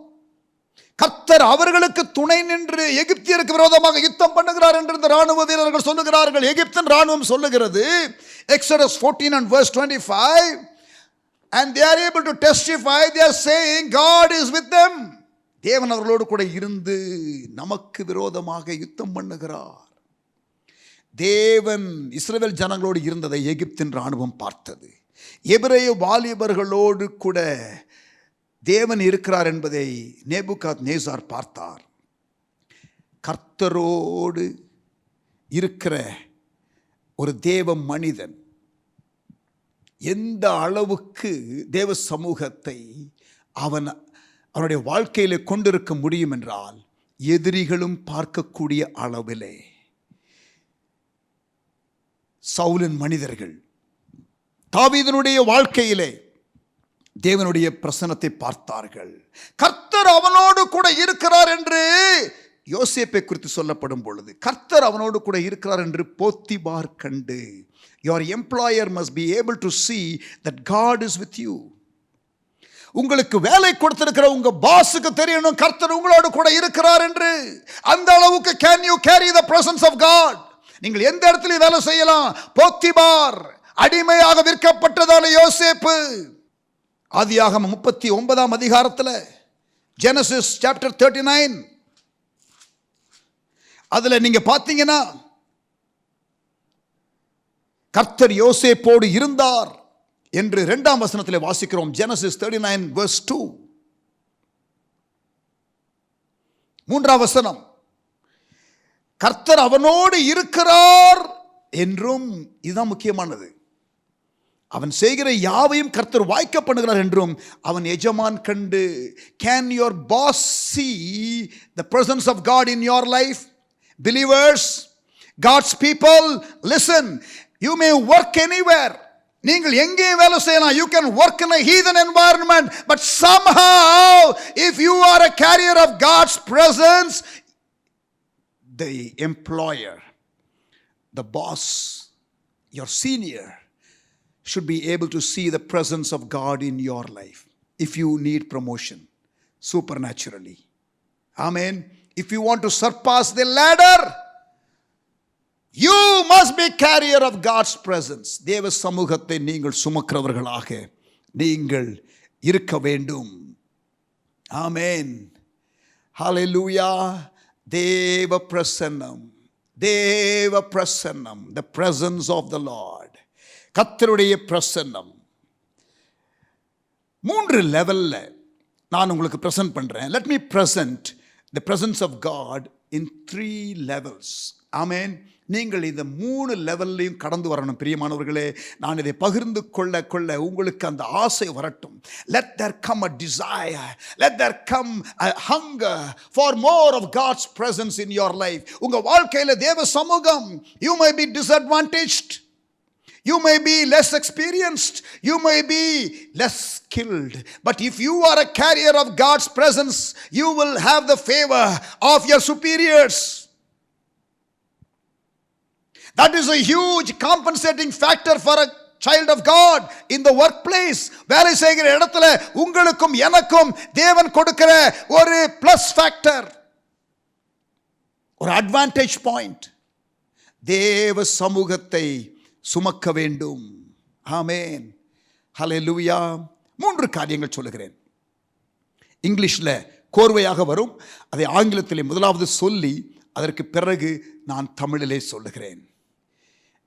கர்த்தர் அவர்களுக்கு துணை நின்று எகிப்தியருக்கு விரோதமாக யுத்தம் பண்ணுகிறார் என்று இந்த ராணுவ வீரர்கள் சொல்லுகிறார்கள். எகிப்தின் ராணுவம் சொல்லுகிறது, exodus 14 and verse 25, and they are able to testify, they are saying God is with them. தேவன் அவர்களோடு கூட இருந்து நமக்கு விரோதமாக யுத்தம் பண்ணுகிறார். தேவன் இஸ்ரவேல் ஜனங்களோடு இருந்ததை எகிப்தின் ராணுவம் பார்த்தது. எபிரேய வாலிபர்களோடு கூட தேவன் இருக்கிறார் என்பதை நேபுகாத்நேசார் பார்த்தார். கர்த்தரோடு இருக்கிற ஒரு தேவ மனிதன் எந்த அளவுக்கு தேவ சமூகத்தை அவனுடைய வாழ்க்கையிலே கொண்டிருக்க முடியும் என்றால், எதிரிகளும் பார்க்கக்கூடிய அளவிலே சவுலின் மனிதர்கள் தாவீதினுடைய வாழ்க்கையிலே தேவனுடைய பிரசன்னத்தை பார்த்தார்கள். கர்த்தர் அவனோடு கூட இருக்கிறார் என்று யோசேப்பை குறித்து சொல்லப்படும் பொழுது, கர்த்தர் அவனோடு கூட இருக்கிறார் என்று போத்திபார் கண்டு, your employer must be able to see that God is with you. உங்களுக்கு வேலை கொடுத்திருக்கிற உங்க பாஸுக்கு தெரியணும் கர்த்தர் உங்களோடு கூட இருக்கிறார் என்று. அந்த அளவுக்கு can you carry the presence of God? நீங்கள் எந்த இடத்துல வேலை செய்யலாம். போத்திபார் அடிமையாக விற்கப்பட்டதான யோசேப்பு, ஆதியாகமம் 39ஆம் அதிகாரத்தில், Genesis chapter 39, அதுல நீங்க பார்த்தீங்கன்னா கர்த்தர் யோசேப்போடு இருந்தார் என்று 2ஆம் வசனத்தில் வாசிக்கிறோம். Genesis 39 verse 2. 3ஆம் வசனம், கர்த்தர் அவனோடு இருக்கிறார் என்றும், இதுதான் முக்கியமானது, அவன் செய்கிற யாவையும் கர்த்தர் வாய்க்க பண்ணுகிறார் என்றும் அவன் எஜமான் கண்டு. Can your boss see the presence of God in your life? Believers, God's people, listen, you may work anywhere. நீங்கள் எங்கேயும் வேலை செய்யலாம். You can work in a heathen environment, but somehow if you are a carrier of God's presence, the employer, the boss, your senior should be able to see the presence of God in your life. If you need promotion supernaturally, amen, if you want to surpass the ladder, you must be carrier of God's presence. தேவ சமூகத்தை நீங்கள் சுமக்கிறவர்களாக நீங்கள் இருக்க வேண்டும். ஆமென், ஹalleluya. தேவ பிரசன்னம், தேவ பிரசன்னம், the presence of the Lord, கர்த்தருடைய பிரசன்னம் 3 லெவல்ல நான் உங்களுக்கு பிரசன்ட் பண்றேன். let me present the presence of God in 3 levels. ஆமென். நீங்கள் இந்த 3 லெவல்லையும் கடந்து வரணும் பிரியமானவர்களே. நான் இதை பகிர்ந்து கொள்ள உங்களுக்கு அந்த ஆசை வரட்டும். Let there come a desire, let there come a hunger for more of God's presence in your life. உங்க வாழ்க்கையில தேவ சமூகம். You may be disadvantaged, you may be less experienced, you may be less skilled, but if you are a carrier of God's presence, you will have the favor of your superiors. That is a huge compensating factor for a child of God in the workplace. வேலை செய்கிற இடத்துல உங்களுக்கும் எனக்கும் தேவன் கொடுக்கிற ஒரு plus factor, ஒரு advantage point. தேவ சமூகத்தை சுமக்க வேண்டும். ஆமென், ஹல்லேலூயா. 3 காரியங்கள் சொல்லுகிறேன். இங்கிலீஷில் கோர்வையாக வரும், அதை ஆங்கிலத்திலே முதலாவது சொல்லி அதற்கு பிறகு நான் தமிழிலே சொல்லுகிறேன்.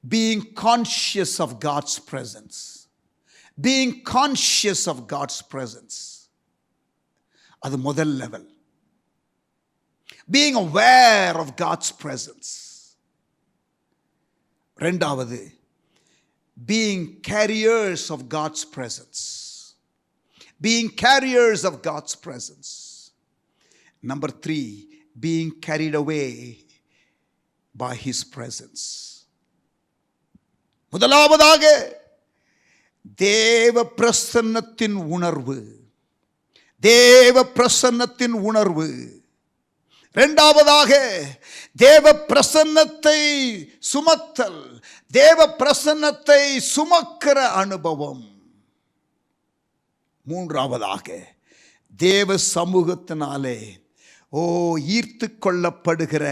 Being conscious of God's presence. Being conscious of God's presence. அது முதல் level. Being aware of God's presence. ரெண்டாவது, being carriers of God's presence. Being carriers of God's presence. Number 3, being carried away by His presence. முதலாவதாக தேவ பிரசன்னத்தின் உணர்வு. தேவ பிரசன்னத்தின் உணர்வு. இரண்டாவதாக தேவ பிரசன்னத்தை சுமத்தல், தேவ பிரசன்னத்தை சுமக்கிற அனுபவம். மூன்றாவதாக தேவ சமூகத்தினாலே ஈர்த்து கொள்ளப்படுகிற,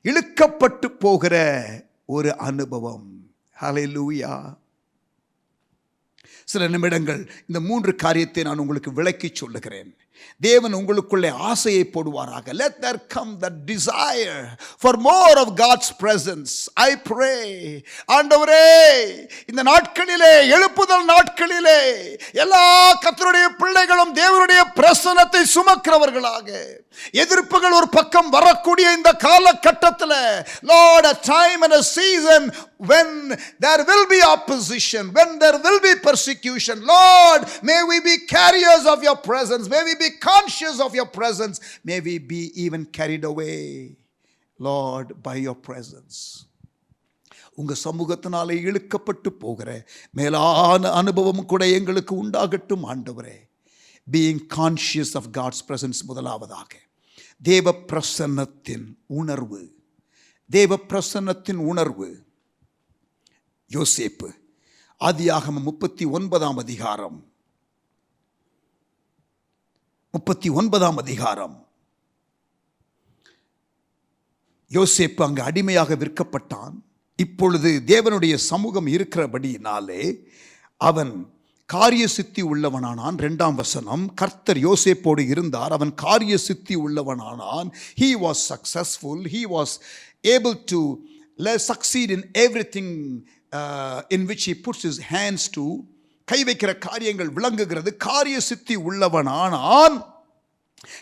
இழுக்கப்பட்டு போகிற ஒரு அனுபவம். ஹல்லேலூயா. சில நிமிடங்கள் இந்த 3 காரியத்தை நான் உங்களுக்கு விளக்கி சொல்லுகிறேன். தேவன் உங்களுக்குள்ளே ஆசையை போடுவாராக. Let there come that desire for more of God's presence. I pray, ஆண்டவரே, இந்த நாட்களிலே, எழுப்புதல் நாட்களிலே எல்லா கர்த்தருடைய பிள்ளைகளும் தேவனுடைய பிரசன்னத்தை சுமக்கிறவர்களாக, எதிர்ப்புகள் ஒரு பக்கம் வரக்கூடிய இந்த காலகட்டத்தில், Lord, a time and a season when there will be opposition, when there will be persecution, Lord, may we be carriers of your presence, may we be conscious of your presence, may we be even carried away, Lord, by your presence. உங்க சமூகத்தினாலே இழுக்கப்பட்டு போகிற மேலான அனுபவம் கூட எங்களுக்கு உண்டாகட்டும் ஆண்டவரே. Being conscious of God's presence. முதலாவதாக தேவ பிரசன்னத்தின் உணர்வு. தேவ பிரசன்னத்தின் உணர்வு. யோசேப்பு, ஆதியாகமம் 39ஆம் அதிகாரம் 39ஆம் அதிகாரம். யோசேப்பு அங்கு அடிமையாக விற்கப்பட்டான். இப்பொழுது தேவனுடைய சமூகம் இருக்கிறபடியினாலே அவன் காரிய சித்தி உள்ளவனானான். 2ஆம் வசனம், கர்த்தர் யோசேப்போடு இருந்தார், அவன் காரிய சித்தி உள்ளவனானான். He was successful, he was able to succeed in everything in which he puts his hands to. கை வைக்கிற காரியங்கள் விளங்குகிறது. காரிய சித்தி உள்ளவனானான்.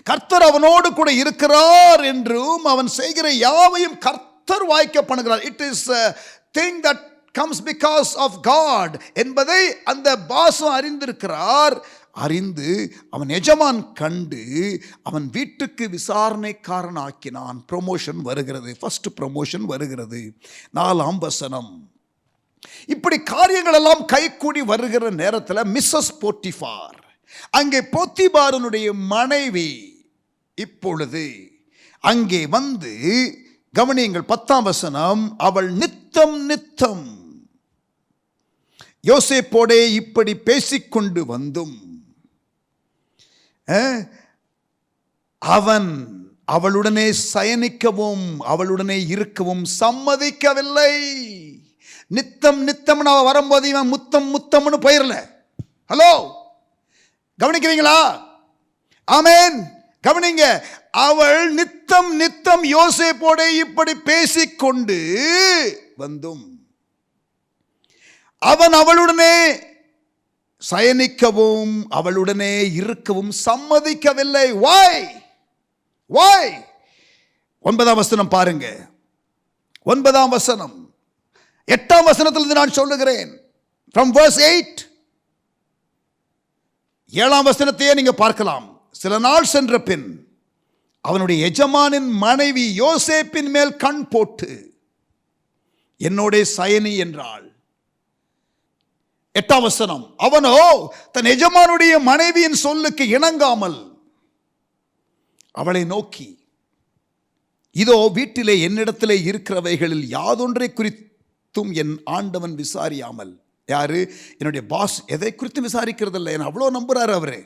கர்த்தர் அவனோடு கூட இருக்கிறார் என்றும் அவன் செய்கிற யாவையும் கர்த்தர் வாய்க்க பண்ணுகிறார். It is a thing that comes because of God என்பதை அந்த பாசம் அறிந்திருக்கிறார். அறிந்து அவன் எஜமான் கண்டு அவன் வீட்டுக்கு விசாரணைக்காரன் ஆக்கினான். ப்ரமோஷன் வருகிறது, ஃபர்ஸ்ட் ப்ரமோஷன் வருகிறது. 4ஆம் வசனம். இப்படி காரியங்கள் எல்லாம் கைகூடி வருகிற நேரத்தில் மிஸ்ஸஸ் போத்திபார், அங்கே போத்திபாரனுடைய மனைவி, இப்பொழுது அங்கே வந்து கவனியுங்கள் 10ஆம் வசனம், அவள் நித்தம் யோசேப்போடே இப்படி பேசிக்கொண்டு வந்தும் அவன் அவளுடனே சயனிக்கவும் அவளுடனே இருக்கவும் சம்மதிக்கவில்லை. நித்தம் நான் வரும்போது இவன் முத்தம்னு போயிடல. ஹலோ, கவனிக்கிறீங்களா? ஆமென், கவனிங்க. அவள் நித்தம் யோசேப்போட இப்படி பேசிக்கொண்டு வந்தும் அவன் அவளுடனே சயனிக்கவும் அவளுடனே இருக்கவும் சம்மதிக்கவில்லை. Why? 9ஆம் வசனம் பாருங்க. 9ஆம் வசனம், 8ஆம் வசனத்திலிருந்து நான் சொல்லுகிறேன். from verse 8, 7ஆம் வசனத்தையே நீங்க பார்க்கலாம். சில நாள் சென்ற பின் அவனுடைய எஜமானின் மனைவி யோசேப்பின் மேல் கண் போட்டு என்னோட சயனி என்றாள். 8ஆம் வசனம், அவனோ தன் எஜமானுடைய மனைவியின் சொல்லுக்கு இணங்காமல் அவளை நோக்கி, இதோ வீட்டிலே என்னிடத்திலே இருக்கிறவைகளில் யாதொன்றை குறித்தும் என் ஆண்டவன் விசாரியாமல், யாரு? என்னுடைய பாஸ் எதை குறித்து விசாரிக்கிறதில்லை, என்ன அவ்வளோ நம்புறாரு அவரு.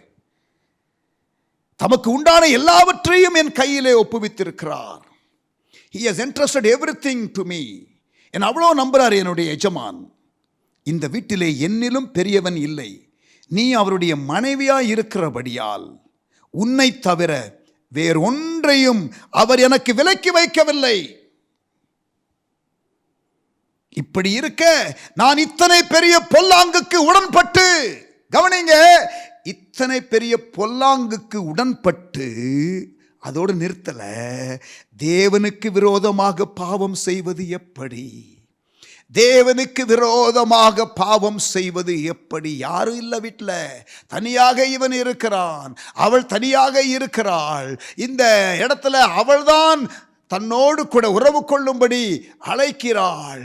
தமக்கு உண்டான எல்லாவற்றையும் என் கையிலே ஒப்புவித்திருக்கிறார். he has entrusted everything to me. என்ன அவ்வளோ நம்புறாரு என்னுடைய எஜமான். இந்த வீட்டிலே என்னிலும் பெரியவன் இல்லை, நீ அவருடைய மனைவியாய் இருக்கிறபடியால் உன்னை தவிர வேறொன்றையும் அவர் எனக்கு விலக்கி வைக்கவில்லை. இப்படி இருக்க நான் இத்தனை பெரிய பொல்லாங்குக்கு உடன்பட்டு, கவனிங்க, இத்தனை பெரிய பொல்லாங்குக்கு உடன்பட்டு அதோடு நிறுத்தல, தேவனுக்கு விரோதமாக பாவம் செய்வது எப்படி? தேவனுக்கு விரோதமாக பாவம் செய்வது எப்படி? யாரும் இல்லை வீட்டில், தனியாக இவன் இருக்கிறான், அவள் தனியாக இருக்கிறாள். இந்த இடத்துல அவள்தான் தன்னோடு கூட உறவு கொள்ளும்படி அழைக்கிறாள்.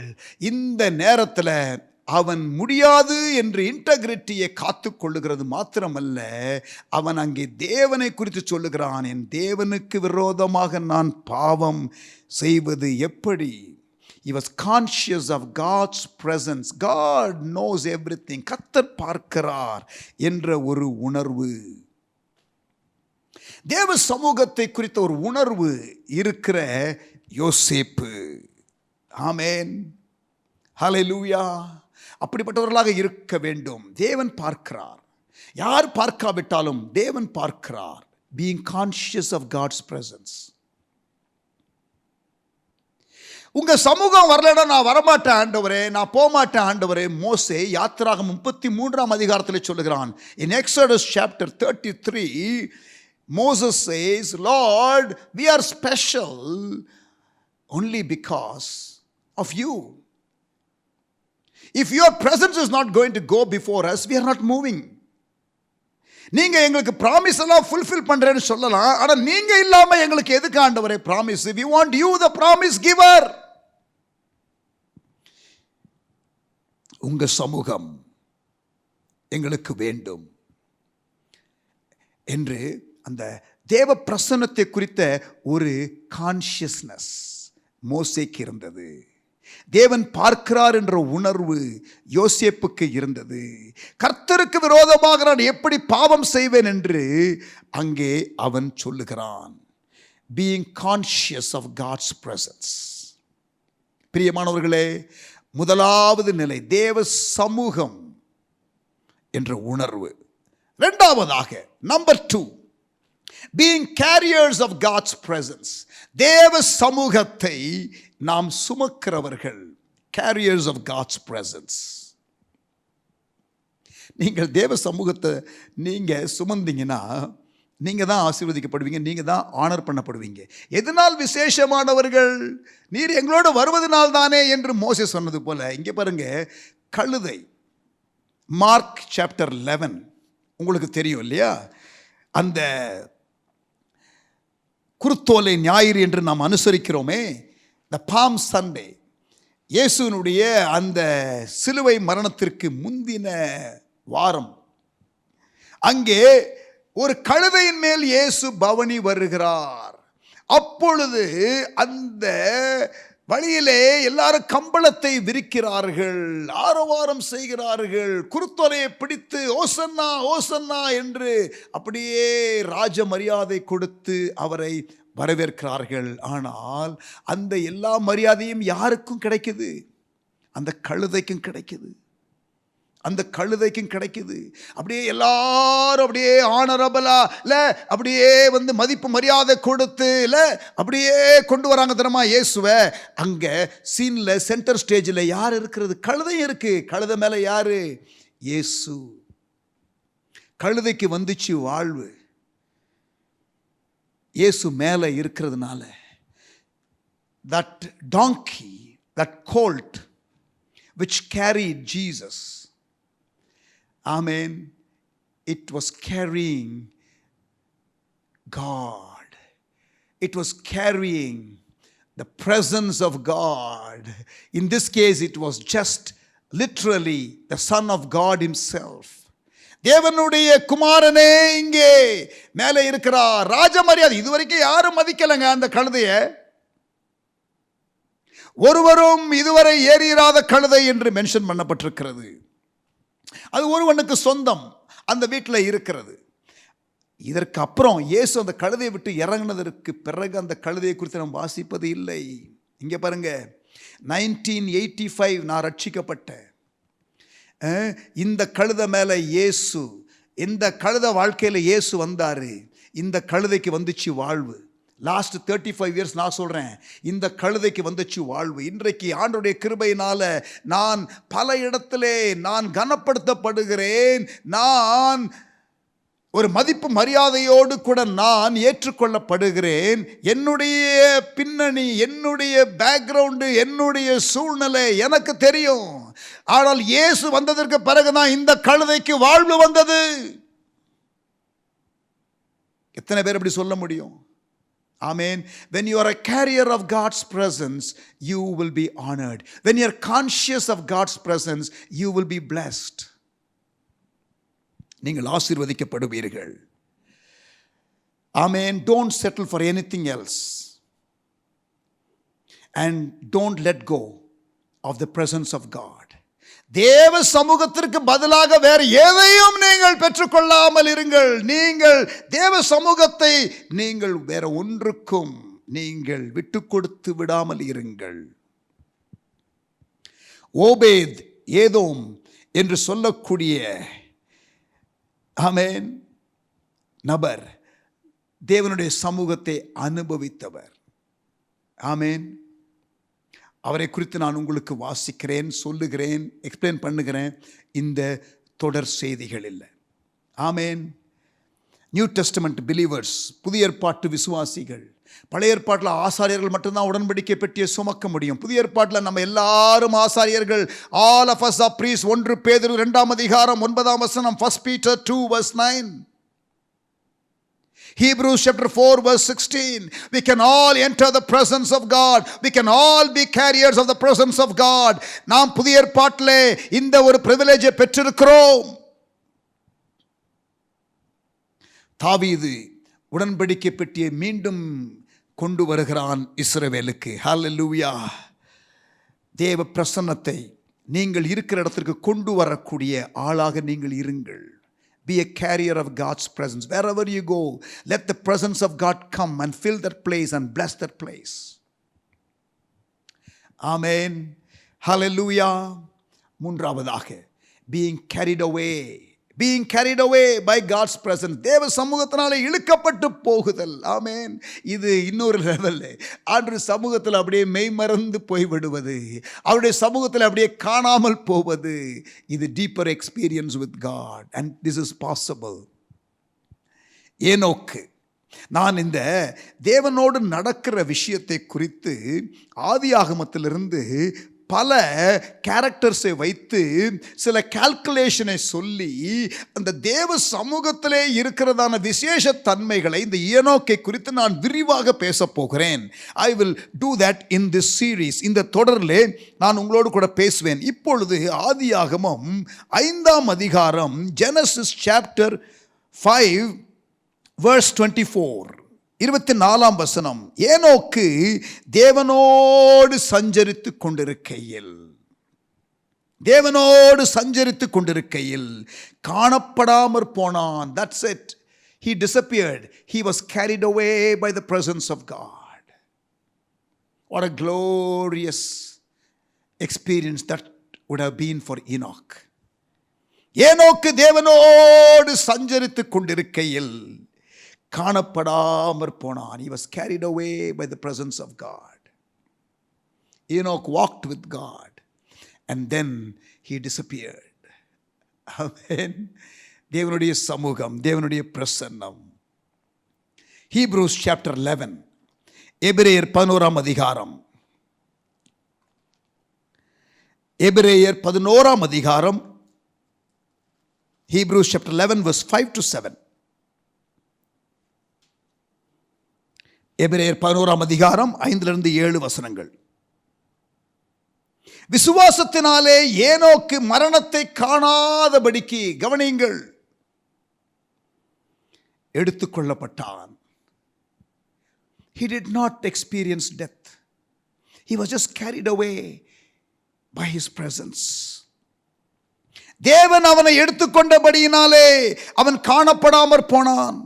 இந்த நேரத்தில் அவன் முடியாது என்று இன்டெகிரிட்டியை காத்து கொள்ளுகிறது மாத்திரமல்ல, அவன் அங்கே தேவனை குறித்து சொல்லுகிறான், என் தேவனுக்கு விரோதமாக நான் பாவம் செய்வது எப்படி? He was conscious of God's presence. God knows everything. கர்த்தர் பார்க்கிறார் என்ற ஒரு உணர்வு, தேவ சமூகத்தை குறித்த ஒரு உணர்வு இருக்கிற யோசேப்பு. ஆமென், ஹல்லேலூயா. அப்படிப்பட்டவர்களாக இருக்க வேண்டும். தேவன் பார்க்கிறார், யார் பார்க்காவிட்டாலும் தேவன் பார்க்கிறார். being conscious of God's presence. உங்க சமூகம் வரலன்னா நான் வரமாட்டேன் ஆண்டவரே, நான் போக மாட்டேன் ஆண்டவரே. மோசே யாத்திராகமம் 33ஆம் அதிகாரத்தில் சொல்லுகிறான். in Exodus chapter 33, Moses says, Lord, we are special only because of you. If your presence is not going to go before us, we are not moving. நீங்க எங்களுக்கு ப்ராமிஸ் எல்லாம் ஃபுல்ஃபில் பண்றேன்னு சொல்லலாம், ஆனா நீங்க இல்லாம எங்களுக்கு எதுக்கு ஆண்டவரே promise? we want you, the promise giver. உங்க சமூகம் எங்களுக்கு வேண்டும் என்று அந்த தேவ பிரசன்னத்தை குறித்த ஒரு கான்ஷியஸ்னஸ் மோசேக்கு இருந்தது. தேவன் பார்க்கிறார் என்ற உணர்வு யோசேப்புக்கு இருந்தது. கர்த்தருக்கு விரோதமாக நான் எப்படி பாவம் செய்வேன் என்று அங்கே அவன் சொல்லுகிறான். being conscious of God's presence. பிரியமானவர்களே, முதலாவது நிலை தேவ சமூகம் என்ற உணர்வு. இரண்டாவதாக, number 2, being carriers of God's presence. தேவ சமூகத்தை நாம் சுமக்கிறவர்கள், carriers of God's presence. நீங்கள் தேவ சமூகத்தை நீங்க சுமந்தீங்கன்னா நீங்க தான் ஆசீர்வதிக்கப்படுவீங்க, நீங்க தான் ஆனர் பண்ணப்படுவீங்க. எதனால் விசேஷமானவர்கள்? நீர் எங்களோடு வருவதனால் தானே என்று மோசே சொன்னது போல இங்கே பாருங்க, கழுதை. மார்க் சாப்டர் 11 உங்களுக்கு தெரியும் இல்லையா? அந்த குருத்தோலை ஞாயிறு என்று நாம் அனுசரிக்கிறோமே, த பாம் சண்டே, இயேசுனுடைய அந்த சிலுவை மரணத்திற்கு முந்தின வாரம், அங்கே ஒரு கழுதையின் மேல் இயேசு பவனி வருகிறார். அப்பொழுது அந்த வழியிலே எல்லாரும் கம்பளத்தை விரிக்கிறார்கள், ஆரவாரம் செய்கிறார்கள், குருத்தோலையை பிடித்து ஓசன்னா ஓசன்னா என்று அப்படியே ராஜ மரியாதை கொடுத்து அவரை வரவேற்கிறார்கள். ஆனால் அந்த எல்லா மரியாதையும் யாருக்கும் கிடைக்குது? அந்த கழுதைக்கும் கிடைக்குது. அந்த கழுதைக்கும் கிடைக்குது. அப்படியே எல்லாரும் அப்படியே ஆனரபலா இல்ல, அப்படியே வந்து மதிப்பு மரியாதை கொடுத்து இல்ல, அப்படியே கொண்டு வராங்க தினமா இயேசுவை. அங்க சீன்ல சென்டர் ஸ்டேஜில் யார் இருக்கிறது? கழுதையும் இருக்கு. கழுதை மேல யாரு? இயேசு. கழுதைக்கு வந்துச்சு வாழ்வு. இயேசு மேல இருக்கிறதுனால that donkey, that colt which carried Jesus, amen, it was carrying God. It was carrying the presence of God. In this case, it was just literally the Son of God himself. தேவனுடைய குமாரனே இங்கே மேலே இருக்கிறார். ராஜ மரியாதை இதுவரைக்கும் யாரும் மதிக்கலங்க அந்த கழுதையை. ஒருவரும் இதுவரை ஏறிராத கழுதை என்று மென்ஷன் பண்ணப்பட்டிருக்கிறது. அது ஒருவனுக்கு சொந்தம், அந்த வீட்டில் இருக்கிறது. இதற்கு அப்புறம் இயேசு அந்த கழுதையை விட்டு இறங்கினதற்கு பிறகு அந்த கழுதையை குறித்து நாம் வாசிப்பது இல்லை. இங்கே பாருங்க, 1985 நான் ரட்சிக்கப்பட்டேன். இந்த கழுதை மேலே இயேசு, இந்த கழுதை வாழ்க்கையில் இயேசு வந்தார். இந்த கழுதைக்கு வந்துச்சு வாழ்வு. லாஸ்ட் 35 இயர்ஸ் நான் சொல்கிறேன், இந்த கழுதைக்கு வந்துச்சு வாழ்வு. இன்றைக்கு ஆண்டவருடைய கிருபையினால் நான் பல இடத்திலே நான் கனப்படுத்தப்படுகிறேன். நான் ஒரு மதிப்பு மரியாதையோடு கூட நான் ஏற்றுக்கொள்ளப்படுகிறேன். என்னுடைய பின்னணி, என்னுடைய பேக்ரவுண்டு, என்னுடைய சூழ்நிலை எனக்கு தெரியும். ஆனால் இயேசு வந்ததற்கு பிறகுதான் இந்த கழுதைக்கு வாழ்வு வந்தது. எத்தனை பேர் அப்படி சொல்ல முடியும்? Amen. When you are a carrier of God's presence, you will be honored. When you are conscious of God's presence, you will be blessed. நீங்கள் ஆசீர்வதிக்கப்படுவீர்கள். Amen. Don't settle for anything else. And don't let go of the presence of God. தேவ சமூகத்திற்கு பதிலாக வேறு எதையும் நீங்கள் பெற்றுக்கொள்ளாமல் இருங்கள். நீங்கள் தேவ சமூகத்தை நீங்கள் வேற ஒன்றுக்கும் நீங்கள் விட்டு கொடுத்து விடாமல் இருங்கள். ஓபேத் ஏதோம் என்று சொல்லக்கூடிய ஆமென் நபர் தேவனுடைய சமூகத்தை அனுபவித்தவர். ஆமென். அவரை குறித்து நான் உங்களுக்கு வாசிக்கிறேன், சொல்லுகிறேன், எக்ஸ்பிளைன் பண்ணுகிறேன் இந்த தொடர் செய்திகளில். ஆமென். நியூ டெஸ்டமெண்ட் பிலீவர்ஸ், புதிய ஏற்பாட்டு விசுவாசிகள். பழைய ஏற்பாட்டில் ஆசாரியர்கள் மட்டும்தான் உடன்படிக்கை பெட்டியை சுமக்க முடியும். புதிய ஏற்பாட்டில் நம்ம எல்லாரும் ஆசாரியர்கள். All of us are priest. 1 பேதுரு 2 அதிகாரம் 9 வசனம், 1 Peter 2 verse 9, Hebrews chapter 4 verse 16. We can all enter the presence of God. We can all be carriers of the presence of God. நாம் புதிய ஏற்பாட்டிலே இந்த ஒரு பிரிவிலேஜை பெற்றிருக்கிறோம். தாவீது உடன்படிக்கை பெட்டியை மீண்டும் கொண்டு வருகிறான் இஸ்ரவேலுக்கு. ஹல்லேலூயா. தேவ பிரசன்னத்தை நீங்கள் இருக்கிற இடத்திற்கு கொண்டு வரக்கூடிய ஆளாக நீங்கள் இருங்கள். Be a carrier of God's presence. Wherever you go, let the presence of God come and fill that place and bless that place. Amen. Hallelujah. மூன்றாவதாக, being carried away by God's presence. தேவ சமூகத்தினாலே இழுக்கப்பட்டு போகுதல். ஆமென். இது இன்னொரு level. ஆண்டு சமூகத்தில் அப்படியே மெய்மறந்து போய்விடுவது, அவருடைய சமூகத்தில் அப்படியே காணாமல் போவது. இது deeper experience with God and this is possible. ஏனோக்கு, நான் இந்த தேவனோடு நடக்கிற விஷயத்தை குறித்து ஆதியாகமத்திலிருந்து பல கேரக்டர்ஸை வைத்து சில கால்குலேஷனை சொல்லி அந்த தேவ சமூகத்திலே இருக்கிறதான விசேஷ தன்மைகளை இந்த ஏனோக்கை குறித்து நான் விரிவாக பேச போகிறேன். I will do that in this series. இந்த தொடரிலே நான் உங்களோடு கூட பேசுவேன். இப்பொழுது ஆதியாகமம் 5 அதிகாரம், Genesis chapter 5 verse 24, 24 வசனம். ஏனோக்கு தேவனோடு சஞ்சரித்து கொண்டிருக்கையில் காணப்படாமற் போனான். That's it. He disappeared. He was carried away by the presence of God. What a glorious experience that would have been for Enoch. ஏனோக்கு தேவனோடு சஞ்சரித்து கொண்டிருக்கையில் காணப்படாமற் போனான். He was carried away by the presence of God. Enoch walked with God and then he disappeared. Amen. தேவனுடைய சமூகம், தேவனுடைய பிரசன்னம். Hebrews chapter 11, எபிரேயர் 11 அதிகாரம், எபிரேயர் 11 அதிகாரம், Hebrews chapter 11 verse 5 to 7. எபிரேயர் 11 அதிகாரம் 5 7 வசனங்கள். விசுவாசத்தினாலே ஏனோக்கு மரணத்தை காணாதபடிக்கு, கவனியுங்கள், எடுத்துக்கொள்ளப்பட்டான். He did not experience death. He was just carried away by his presence. தேவன் அவனை எடுத்துக்கொண்டபடியினாலே அவன் காணப்படாமற் போனான்.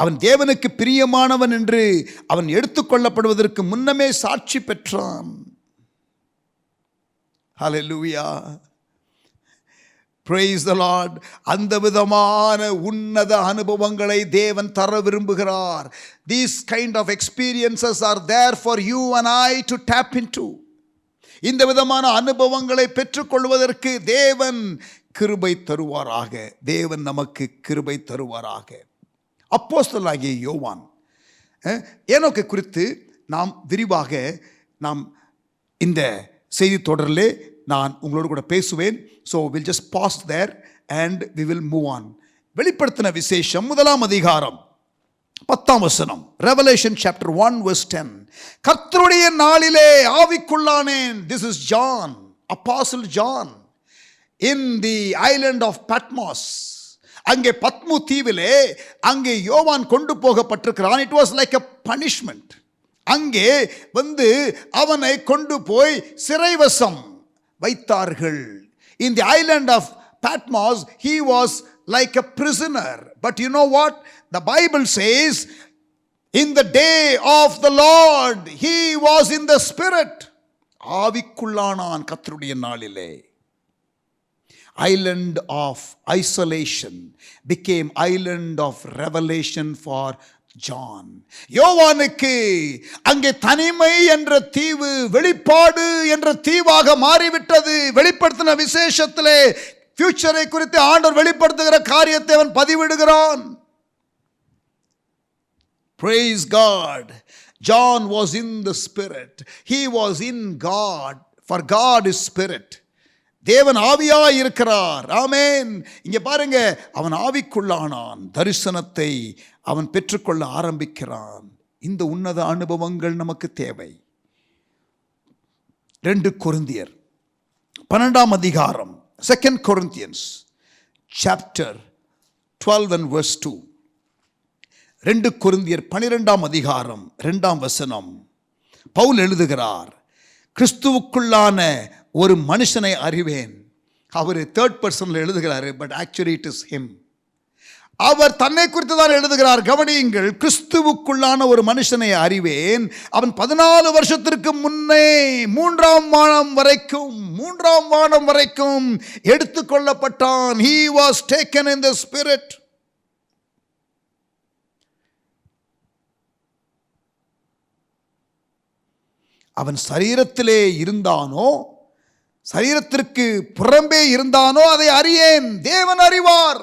அவன் தேவனுக்கு பிரியமானவன் என்று அவன் எடுத்துக்கொள்ளப்படுவதற்கு முன்னமே சாட்சி பெற்றான். Hallelujah. Praise the Lord. அந்த விதமான உன்னத அனுபவங்களை தேவன் தர விரும்புகிறார். These kind of experiences are there for you and I to tap into. இந்த விதமான அனுபவங்களை பெற்றுக்கொள்வதற்கு தேவன் கிருபை தருவாராக. தேவன் நமக்கு கிருபை தருவாராக. அப்போஸ்தலனாகிய யோவான் ஏனோக்கை குறித்து நாம் விரிவாக இந்த செய்தி தொடரிலே நான் உங்களோடு கூட பேசுவேன். So will just pass there and we will move on. வெளிப்படுத்தின விசேஷம் 1 அதிகாரம் 10 வசனம். Revelation chapter 1 verse 10. கர்த்தருடைய நாளிலே ஆவிக்குள்ளானேன். This is John, Apostle John, in the island of Patmos. அங்கே பத்மு தீவிலே அங்கே யோவான் கொண்டு போகப்பட்டிருக்கிறான். It was like a punishment. அங்கே அவனை கொண்டு போய் சிறைவசம் வைத்தார்கள். In the island of Patmos he was like a prisoner. But you know what? The Bible says in the day of the Lord he was in the spirit. ஆவிக்குள்ளானான் கர்த்தருடைய நாளிலே. Island of isolation became island of revelation for John. யோவானுக்கு அங்கே தனிமை என்ற தீவு வெளிப்பாடு என்ற தீவாக மாறிவிட்டது. வெளிப்படுத்தின விசேஷத்திலே ஃபியூச்சரை குறித்து ஆண்டவர் வெளிப்படுத்துகிற காரியத்தை அவன் பதிவிடுகிறான். Praise God. John was in the spirit. He was in God, for God is spirit. தேவன் ஆவியாய் இருக்கிறார். ஆமென். இங்க பாருங்க, அவன் ஆவிக்குள்ளானான். தரிசனத்தை அவன் பெற்றுக்கொள்ள ஆரம்பிக்கிறான். இந்த உன்னத அனுபவங்கள் நமக்கு தேவை. 2 கொரிந்தியர் 12 அதிகாரம், 2 Corinthians chapter 12 and verse 2. 2 கொரிந்தியர் 12 அதிகாரம் 2 வசனம். பவுல் எழுதுகிறார், கிறிஸ்துவுக்குள்ளான ஒரு மனுஷனை அறிவேன். அவர் 3rd personல எழுதுகிறார், but actually it is him. அவர் தன்னை குறித்து தான் எழுதுகிறார். கவனியுங்கள், கிறிஸ்துவுக்குள்ளான ஒரு மனுஷனை அறிவேன். அவன் 14 வருஷத்திற்கு முன்னே 3ஆம் வானம் வரைக்கும் எடுத்துக்கொள்ளப்பட்டான். He was taken in the spirit. அவன் சரீரத்திலே இருந்தானோ, சரீரத்திற்கு புறம்பே இருந்தானோ அதை அறியேன். தேவன் அறிவார்.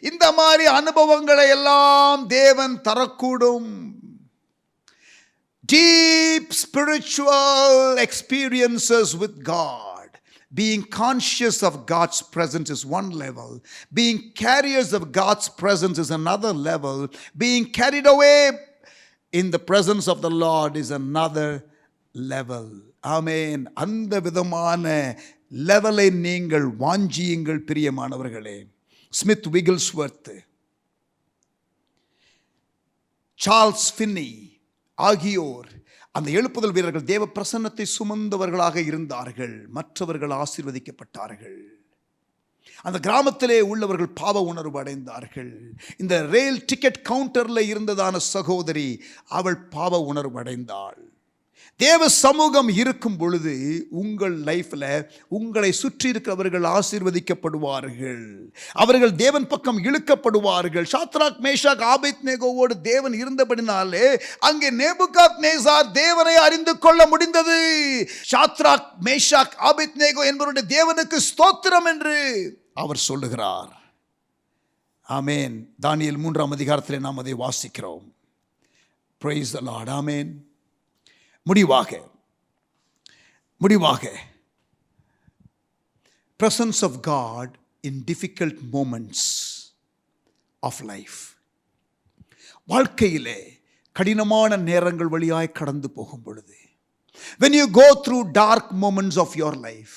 இந்த மாதிரி அனுபவங்களை எல்லாம் தேவன் தரக்கூடும். Deep spiritual experiences with God. Being conscious of God's presence is one level. Being carriers of God's presence is another level. Being carried away in the presence of the Lord is another level. ஆமென். அந்த விதமான லெவலை நீங்கள் வாஞ்சியுங்கள் பிரியமானவர்களே. Smith விகில்ஸ்வர்த், Charles Binny ஆகியோர் அந்த எழுப்புதல் வீரர்கள் தேவ பிரசன்னத்தை சுமந்தவர்களாக இருந்தார்கள். மற்றவர்கள் ஆசீர்வதிக்கப்பட்டார்கள். அந்த கிராமத்திலே உள்ளவர்கள் பாவ உணர்வு அடைந்தார்கள். இந்த ரயில் டிக்கெட் கவுண்டரில் இருந்ததான சகோதரி, அவள் பாவ உணர்வு அடைந்தாள். தேவ சமூகம் இருக்கும் பொழுது உங்கள் லைஃப்ல உங்களை சுற்றி இருக்கிறவர்கள் ஆசீர்வதிக்கப்படுவார்கள். அவர்கள் தேவன் பக்கம் இழுக்கப்படுவார்கள். சாத்ராக் மேஷாக் ஆபேத்நேகோவோடு தேவன் இருந்தபடினாலே அங்கே நேபுகாத்நேசார் தேவனை அறிந்து கொள்ள முடிந்தது. சாத்ராக் மேஷாக் ஆபேத்நேகோ என்பவருடைய தேவனுக்கு ஸ்தோத்திரம் என்று அவர் சொல்லுகிறார். ஆமென். தானியேல் 3ஆம் அதிகாரத்திலே நாம் அதை வாசிக்கிறோம். Praise the Lord. ஆமென். முடிவாக முடிவாக, presence of God in difficult moments of life. வாழ்க்கையிலே கடினமான நேரங்கள் வழியாய் கடந்து போகும் பொழுது, when you go through dark moments of your life,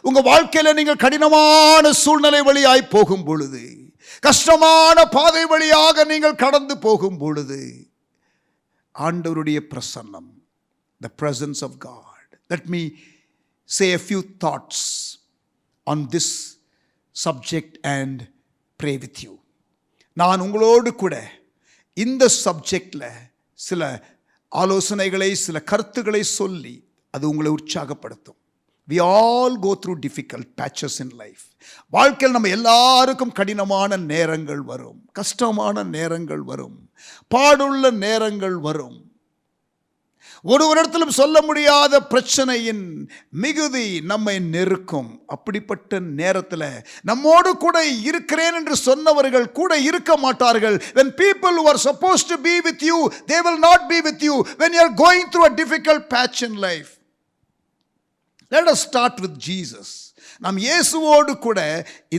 உங்க வாழ்க்கையில நீங்கள் கடினமான சூழ்நிலை வழியாய் போகும் பொழுது, கஷ்டமான பாதை வழியாக நீங்கள் கடந்து போகும் பொழுது, ஆண்டவருடைய பிரசன்னம், the presence of God. Let me say a few thoughts on this subject and pray with you. நான் உங்களோடு கூட இந்த சப்ஜெக்ட்ல சில ஆலோசனைகளை, சில கருத்துக்களை சொல்லி அது உங்களை உற்சாகப்படுத்தும். We all go through difficult patches in life. வாழ்க்கையில் நம்ம எல்லாருக்கும் கடினமான நேரங்கள் வரும், கஷ்டமான நேரங்கள் வரும், பாடுள்ள நேரங்கள் வரும். ஒருவரிடத்திலும் சொல்ல முடியாத பிரச்சனையின் மிகுதி நம்மை நெருக்கும். அப்படிப்பட்ட நேரத்தில் நம்மோடு கூட இருக்கிறேன் என்று சொன்னவர்கள் கூட இருக்க மாட்டார்கள். When people who are supposed to be with you, they will not be with you when you are going through a difficult patch in life. Let us start with Jesus. நாம் இயேசுவோடு கூட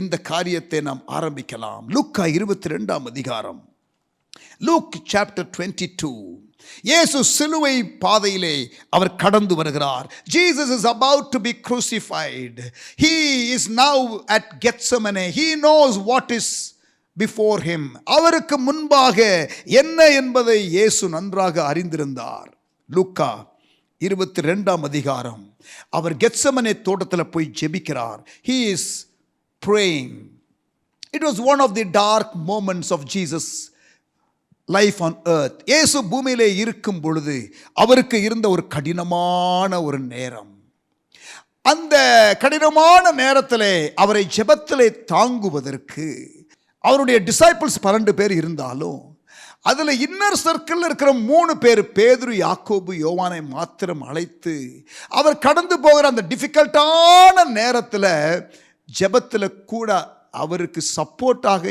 இந்த காரியத்தை நாம் ஆரம்பிக்கலாம். லூக்கா 22ஆம் அதிகாரம், Luke chapter 22. இயேசு சிலுவை பாதையிலே அவர் கடந்து வருகிறார். Jesus is about to be crucified. He is now at Gethsemane. He knows what is before him. அவருக்கு முன்பாக என்ன என்பதை இயேசு நன்றாக அறிந்திருந்தார். லூக்கா 22ஆம் அதிகாரம், அவர் கெத்செமனே தோட்டத்தில் போய் ஜெபிக்கிறார். He is praying. It was one of the dark moments of Jesus' life on earth. இயேசு பூமியிலே இருக்கும் பொழுது அவருக்கு இருந்த ஒரு கடினமான ஒரு நேரம். அந்த கடினமான நேரத்திலே அவரை ஜெபத்திலே தாங்குவதற்கு அவருடைய டிசைபிள்ஸ் 12 பேர் இருந்தாலும் அதில் இன்னர் சர்க்கிளில் இருக்கிற 3 பேர், பேதுரு, யாக்கோபு, யோவானை மாத்திரம் அழைத்து அவர் கடந்து போகிற அந்த டிஃபிகல்ட்டான நேரத்தில் ஜெபத்தில் கூட அவருக்கு சப்போர்ட்டாக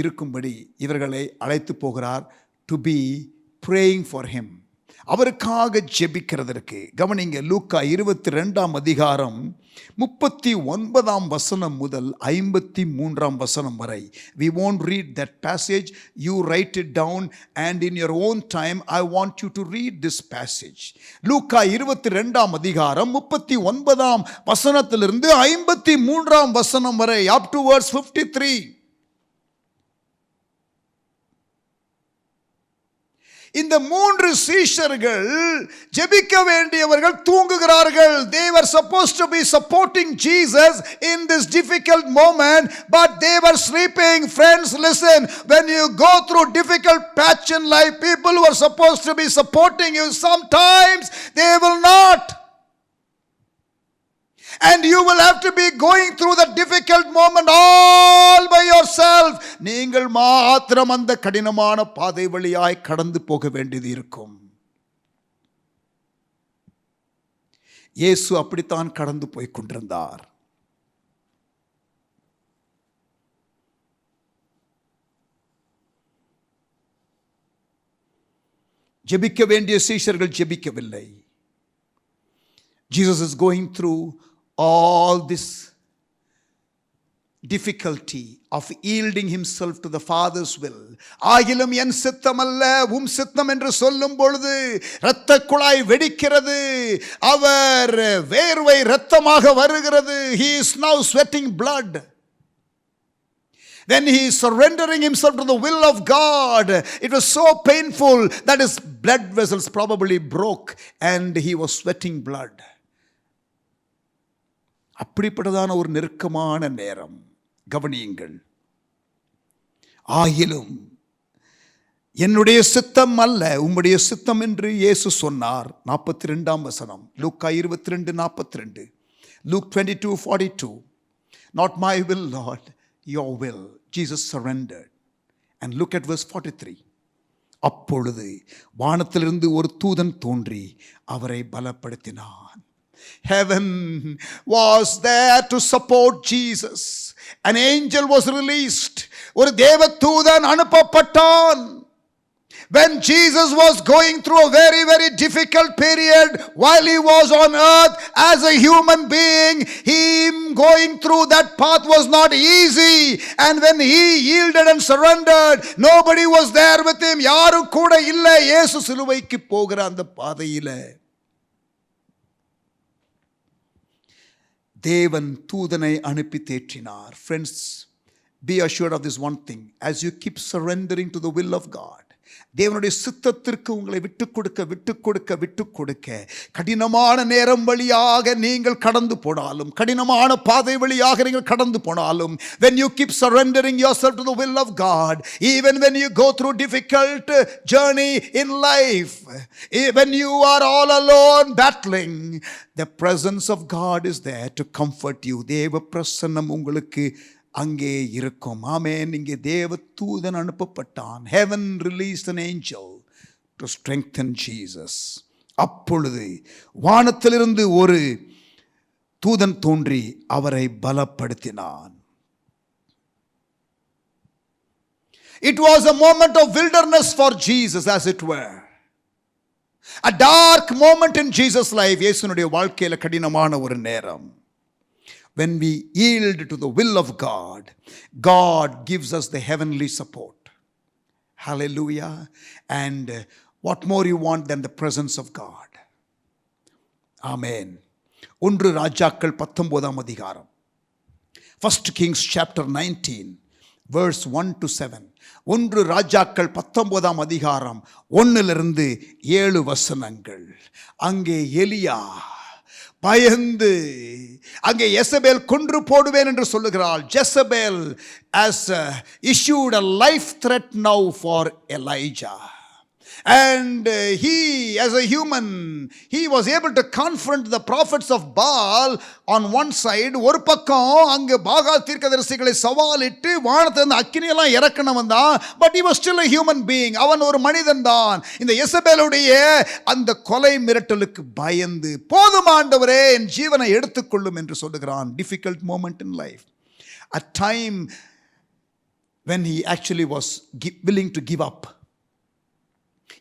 இருக்கும்படி இவர்களை அழைத்து போகிறார். To be praying for him, அவருக்காக ஜெபிக்கிறதற்கு. கவனிங்க, லூக்கா 22ஆம் அதிகாரம் 39ஆம் வசனம் முதல் 53ஆம் வசனம் வரை. We won't read that passage. You write it down and in your own time I want you to read this passage. லூக்கா 22ஆம் அதிகாரம் 39ஆம் வசனத்திலிருந்து 53ஆம் வசனம் வரை, up to verse 53. இந்த 3 சீஷர்கள் ஜெபிக்க வேண்டியவர்கள் தூங்குகிறார்கள். They were supposed to be supporting Jesus in this difficult moment, but they were sleeping. Friends, listen, when you go through difficult patch in life, people who are supposed to be supporting you, sometimes they will not. And you will have to be going through the difficult moment all by yourself. நீங்கள் மாத்திரம் அந்த கடினமான பாதை வழியாய் கடந்து போக வேண்டியது இருக்கும். இயேசு அப்படித்தான் கடந்து போய் கொண்டிருந்தார். ஜெபிக்க வேண்டிய சீஷர்கள் ஜெபிக்கவில்லை. Jesus is going through all this difficulty of yielding himself to the Father's will. ஆகிலும் என் சித்தம் அல்ல உம் சித்தம் என்று சொல்லும் பொழுது இரத்த குழாய் வெடிக்கிறது. அவர் வேர்வை இரத்தமாக வருகிறது. He is now sweating blood. Then he is surrendering himself to the will of God. It was so painful that his blood vessels probably broke and he was sweating blood. அப்படிப்பட்டதான ஒரு நெருக்கமான நேரம். கவனியுங்கள், ஆகிலும் என்னுடைய சித்தம் அல்ல உம்முடைய சித்தம் என்று இயேசு சொன்னார். 42ஆம் வசனம், லூக்கா 22:42. Luke 22:42. Not my will, Lord, your will. Jesus surrendered. And look at verse 43. அப்பொழுது வானத்திலிருந்து ஒரு தூதன் தோன்றி அவரை பலப்படுத்தினான். Heaven was there to support Jesus. An angel was released. ஒரு தேவதூதன் அனுப்பப்பட்டான். When Jesus was going through a very, very difficult period while he was on earth as a human being, him going through that path was not easy. And when he yielded and surrendered, nobody was there with him. யாரும் கூட இல்லை இயேசு சிலுவைக்கு போகிற அந்த பாதையில. தேவன் தூதனை அனுப்பி தேற்றினார். Friends, be assured of this one thing. As you keep surrendering to the will of God, தேவனுடைய சித்தத்திற்கு உங்களை விட்டுக் கொடுக்க கடினமான நேரம் வழியாக நீங்கள் கடந்து போனாலும், கடினமான பாதை வழியாக நீங்கள் கடந்து போனாலும், when you keep surrendering yourself to the will of God, even when you go through difficult journey in life, when you are all alone battling, the presence of God is there to comfort you. தேவ பிரசன்னம் உங்களுக்கு அங்கே இருக்கும். ஆமென். இங்கே தேவ தூதன் அனுப்பப்பட்டான். Heaven released an angel to strengthen Jesus. அப்பொழுது வானத்திலிருந்து ஒரு தூதன் தோன்றி அவரை பலப்படுத்தினான். It was a moment of wilderness for Jesus, as it were. A dark moment in Jesus' life. இயேசுனுடைய வாழ்க்கையில கடினமான ஒரு நேரம். When we yield to the will of God, God gives us the heavenly support. Hallelujah. And what more you want than the presence of God? Amen. 1 ராஜாக்கள் 19ஆம் அதிகாரம். 1 Kings chapter 19 verse 1 to 7. 1 ராஜாக்கள் 19ஆம் அதிகாரம் 1லிருந்து 7 வசனங்கள். அங்கே எலியா பயந்து அங்கே யெசபேல் கொன்று போடுவேன் என்று சொல்லுகிறாள். Jezebel has issued a life threat now for Elijah. And he, as a human, he was able to confront the prophets of Baal on one side. ஒரு பக்கம் அங்கே பாகால் தீர்க்கதரிசிகளை சவாலிட்டு வானத்திலிருந்து அக்கினியெல்லாம் இறக்கணவன் தான். But he was still a human being. அவன் ஒரு மனிதன் தான். இந்த யெசபேலுடைய அந்த கொலை மிரட்டலுக்கு பயந்து, போதும் ஆண்டவரே என் ஜீவனை எடுத்துக்கொள்ளும் என்று சொல்லுகிறான். Difficult moment in life. A time when he actually was willing to give up.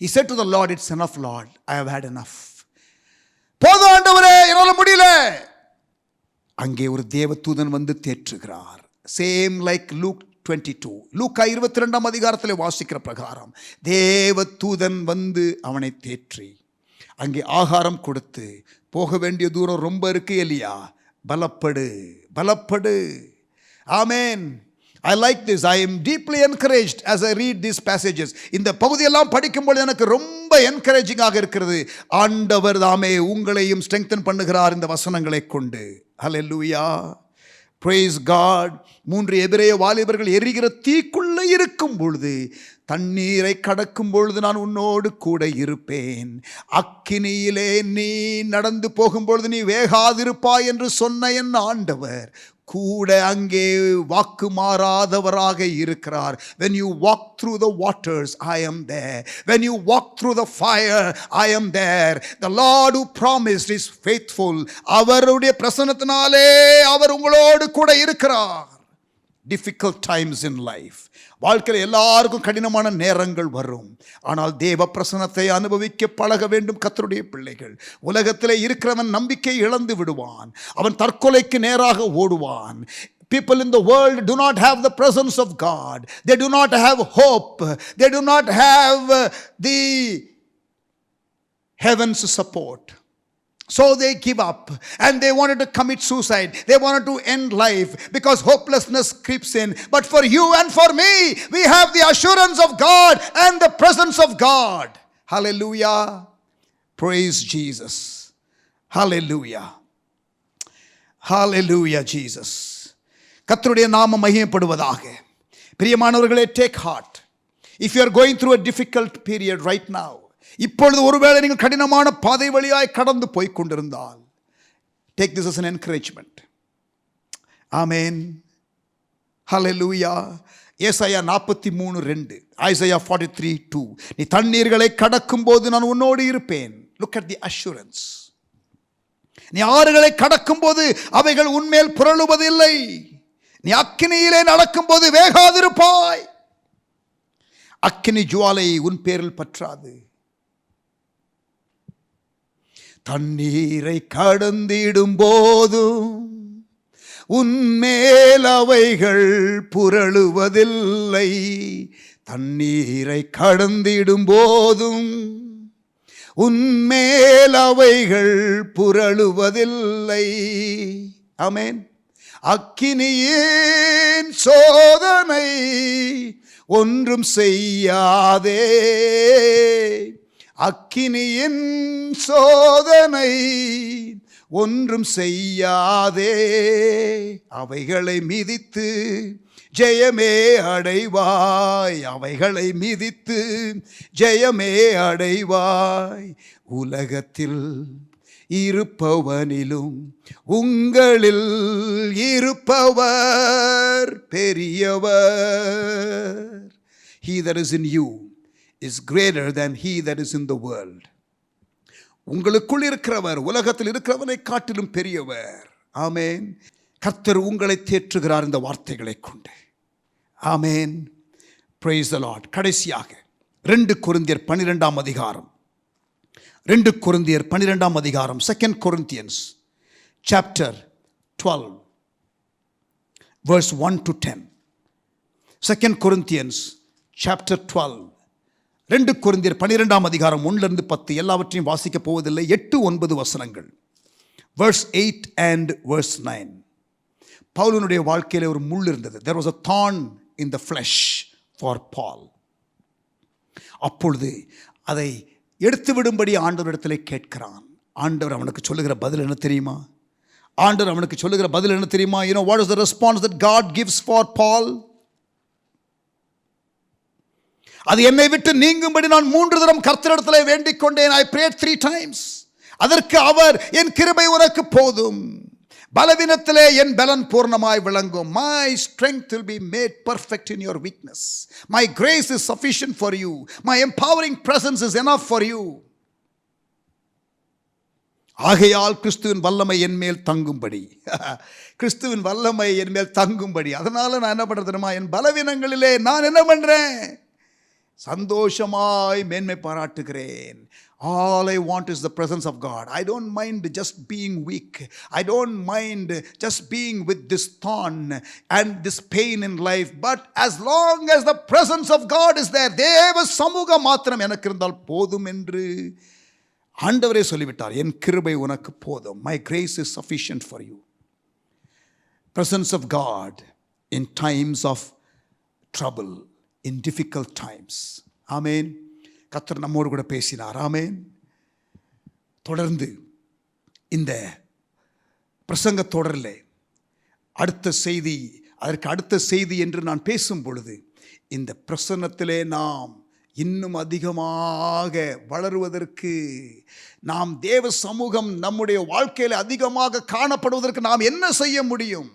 He said to the Lord, it's enough, Lord. I have had enough. போதும் ஆண்டவரே, என்னால முடியல. அங்கே ஒரு தேவதூதன் வந்து தேற்றுகிறார். Same like Luke 22. லூக்கா 22ஆம் அதிகாரத்தில் வாசிக்கிற பிரகாரம் தேவதூதன் வந்து அவனை தேற்றி அங்கே ஆகாரம் கொடுத்து, போக வேண்டிய தூரம் ரொம்ப இருக்கு எலியா, பலப்படு. ஆமென். I like this. I am deeply encouraged as I read these passages. இந்த பகுதியெல்லாம் படிக்கும்போது எனக்கு ரொம்ப என்கரேஜிங்காக இருக்கிறது. ஆண்டவர் தாமே உங்களையும் ஸ்ட்ரெங்தன் பண்ணுகிறார் இந்த வசனங்களை கொண்டு. ஹல்லேலூயா. Praise God. 3 எபிரேய வாலிபர்கள் எரிகிற தீக்குள்ளே இருக்கும் பொழுது, தண்ணீரை கடக்கும் பொழுது நான் உன்னோடு கூட இருப்பேன், அக்கினியிலே நீ நடந்து போகும்பொழுது நீ வேகாதிருப்பாய் என்று சொன்ன என் ஆண்டவர் கூட அங்கே வாக்கு மாறாதவராக இருக்கிறார். When you walk through the waters, I am there. When you walk through the fire, I am there. The Lord who promised is faithful. அவருடைய பிரசன்னத்தினாலே அவர் உங்களோடு கூட இருக்கிறார். Difficult times in life. வாழ்க்கையில் எல்லாருக்கும் கடினமான நேரங்கள் வரும். ஆனால் தேவ பிரசன்னத்தை அனுபவிக்க பழக வேண்டும் கர்த்தருடைய பிள்ளைகள். உலகத்திலே இருக்கிறவன் நம்பிக்கை இழந்து விடுவான். அவன் தற்கொலைக்கு நேராக ஓடுவான். People in the world do not have the presence of God. They do not have hope. They do not have the heaven's support. So they give up and they wanted to commit suicide. They wanted to end life because hopelessness creeps in. But for you and for me, we have the assurance of God and the presence of God. Hallelujah. Praise Jesus. Hallelujah. Hallelujah, Jesus. கர்த்தருடைய நாமம் மகிமைப்படுவதாக. பிரியமானவர்களே, take heart. If you are going through a difficult period right now, இப்பொழுது ஒருவேளை நீங்கள் கடினமான பாதை வழியாய் கடந்து போய் கொண்டிருந்தால், take this as an encouragement. Amen. Hallelujah. ஏசாயா 43:2, Isaiah 43:2. நீ தண்ணீர்களை கடக்கும் போது நான் உன்னோடு இருப்பேன். Look at the assurance. நீ ஆறுகளை கடக்கும் போது அவைகள் உன்மேல் புரளுவதில்லை. நீ அக்கினியிலே நடக்கும் போது வேகாதிருப்பாய். அக்கினி ஜுவாலை உன் பேரில் பற்றாது. தண்ணீரை கடந்திடும் போதும் உன்மேல் அவைகள் புரளுவதில்லை. தண்ணீரை கடந்திடும் போதும் உன்மேல் அவைகள் புரளுவதில்லை. ஆமென். அக்கினியின் சோதனை ஒன்றும் செய்யாதே. அக்கினியின் சோதனை ஒன்றும் செய்யாதே. அவைகளை மிதித்து ஜெயமே அடைவாய். அவைகளை மிதித்து ஜெயமே அடைவாய். உலகத்தில் இருப்பவனிலும் உங்களில் இருப்பவர் பெரியவர். He that is in you is greater than he that is in the world. உங்களுக்குள் இருக்கிறவர் உலகத்தில் இருக்கிறவனை காட்டிலும் பெரியவர். ஆமென். கர்த்தர் உங்களை தேற்றுகிறார் இந்த வார்த்தைகளை கொண்டு. ஆமென். Praise the Lord. கடைசியாக 2 கொரிந்தியர் 12ஆம் அதிகாரம் 2 கொரிந்தியர் 12ஆம் அதிகாரம் 2 Corinthians chapter 12 verse 1 to 10. 2 Corinthians chapter 12. 2 கொரிந்தியர் 12ஆம் அதிகாரம் 1 10 எல்லாவற்றையும் வாசிக்கப் போவதில்லை. 8-9 வசனங்கள். verse 8 and verse 9. பவுலுடைய வாழ்க்கையிலே ஒரு முள் இருந்தது. there was a thorn in the flesh for Paul. அப்பொழுது அதை எடுத்து விடும்படி ஆண்டவரிடத்திலே கேட்கிறான். ஆண்டவர் அவனுக்கு சொல்லுகிற பதில் என்ன தெரியுமா? ஆண்டவர் அவனுக்கு சொல்லுகிற பதில் என்ன தெரியுமா? You know what is the response that God gives for Paul? அது என்னை விட்டு நீங்கும்படி நான் 3 தரம் கர்த்தரிடத்திலே வேண்டிக் கொண்டேன். I prayed 3 times. அதற்கு அவர், என் கிருபை உனக்கு போதும், பலவீனத்திலே என் பலன் பூர்ணமாய் விளங்கும். My strength will be made perfect in your weakness. My grace is sufficient for you. My empowering presence is enough for you. ஆகையால் கிறிஸ்துவின் வல்லமை என் மேல் தங்கும்படி, கிறிஸ்துவின் வல்லமை என் மேல் தங்கும்படி, அதனால நான் என்ன பண்றது தெரியுமா? என் பலவீனங்களிலே நான் என்ன பண்றேன்? சந்தோஷமாய் மேன்மை பாராட்டுகிறேன். All I want is the presence of God. I don't mind just being weak. I don't mind just being with this thorn and this pain in life. But as long as the presence of God is there, தேவ சமூகம் மாத்திரம் எனக்கு இருந்தால் போதும் என்று ஆண்டவரே சொல்லிவிட்டார். என் கிருபை உனக்கு போதும். My grace is sufficient for you. Presence of God in times of trouble, in difficult times. ஆமென். கர்த்தர் நம்மோடு கூட பேசினார். ஆமென். தொடர்ந்து இந்த பிரசங்க தொடரில் அடுத்த செய்தி, அதற்கு அடுத்த செய்தி என்று நான் பேசும் பொழுது இந்த பிரசன்னத்திலே நாம் இன்னும் அதிகமாக வளருவதற்கு, நாம் தேவ சமூகம் நம்முடைய வாழ்க்கையில் அதிகமாக காணப்படுவதற்கு நாம் என்ன செய்ய முடியும்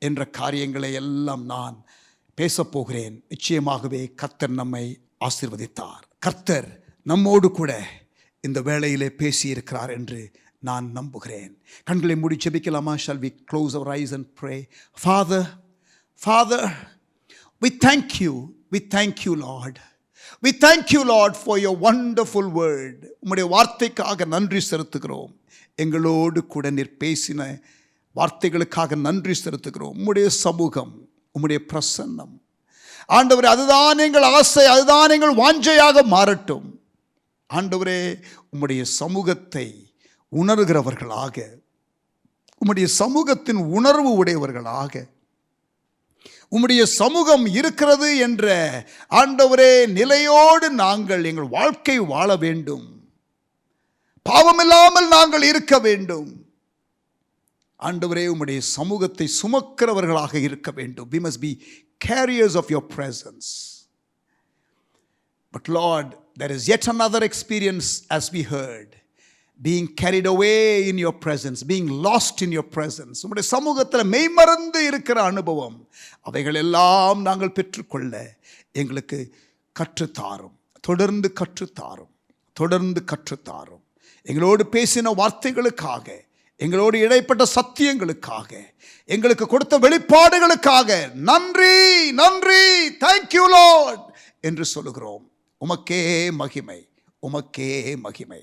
என்ற காரியங்களை எல்லாம் நான் பேசப்போகிறேன். நிச்சயமாகவே கர்த்தர் நம்மை ஆசீர்வதித்தார். கர்த்தர் நம்மோடு கூட இந்த வேளையிலே பேசியிருக்கிறார் என்று நான் நம்புகிறேன். கண்களை மூடி ஜெபிக்கலாமா? Shall we close our eyes and pray? Father, we thank you, Lord. We thank you, Lord, for your wonderful word. உம்முடைய வார்த்தைக்காக நன்றி செலுத்துகிறோம். எங்களோடு கூட நீர் பேசின வார்த்தைகளுக்காக நன்றி செலுத்துகிறோம். உம்முடைய சமூகம், உம்முடைய பிரசன்னம் ஆண்டவரே, அதுதான் எங்கள் ஆசை, அதுதான் எங்கள் வாஞ்சையாக மாறட்டும். ஆண்டவரே, உம்முடைய சமூகத்தை உணர்கிறவர்களாக, உம்முடைய சமூகத்தின் உணர்வு உடையவர்களாக, உம்முடைய சமூகம் இருக்கிறது என்ற ஆண்டவரே நிலையோடு நாங்கள் எங்கள் வாழ்க்கை வாழ வேண்டும். பாவமில்லாமல் நாங்கள் இருக்க வேண்டும். ஆண்டவரே, உம்முடைய சமூகத்தை சுமக்கிறவர்களாக இருக்க வேண்டும். We must be carriers of your presence. But Lord, there is yet another experience, as we heard, being carried away in your presence, being lost in your presence. உம்முடைய சமூகத்தில் மெய்மறந்து இருக்கிற அனுபவம், அவைகள் எல்லாம் நாங்கள் பெற்றுக்கொள்ள எங்களுக்கு கற்றுத்தாரும். தொடர்ந்து கற்றுத்தாரும். தொடர்ந்து கற்றுத்தாரும். எங்களோடு பேசின வார்த்தைகளுக்காக, எங்களோடு இடைப்பட்ட சத்தியங்களுக்காக, எங்களுக்கு கொடுத்த வெளிப்பாடுகளுக்காக நன்றி, நன்றி. Thank you, Lord. என்று சொல்லுகிறோம். உமக்கே மகிமை, உமக்கே மகிமை.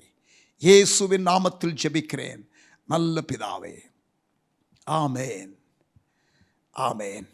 இயேசுவின் நாமத்தில் ஜெபிக்கிறேன் நல்ல பிதாவே. ஆமேன், ஆமேன்.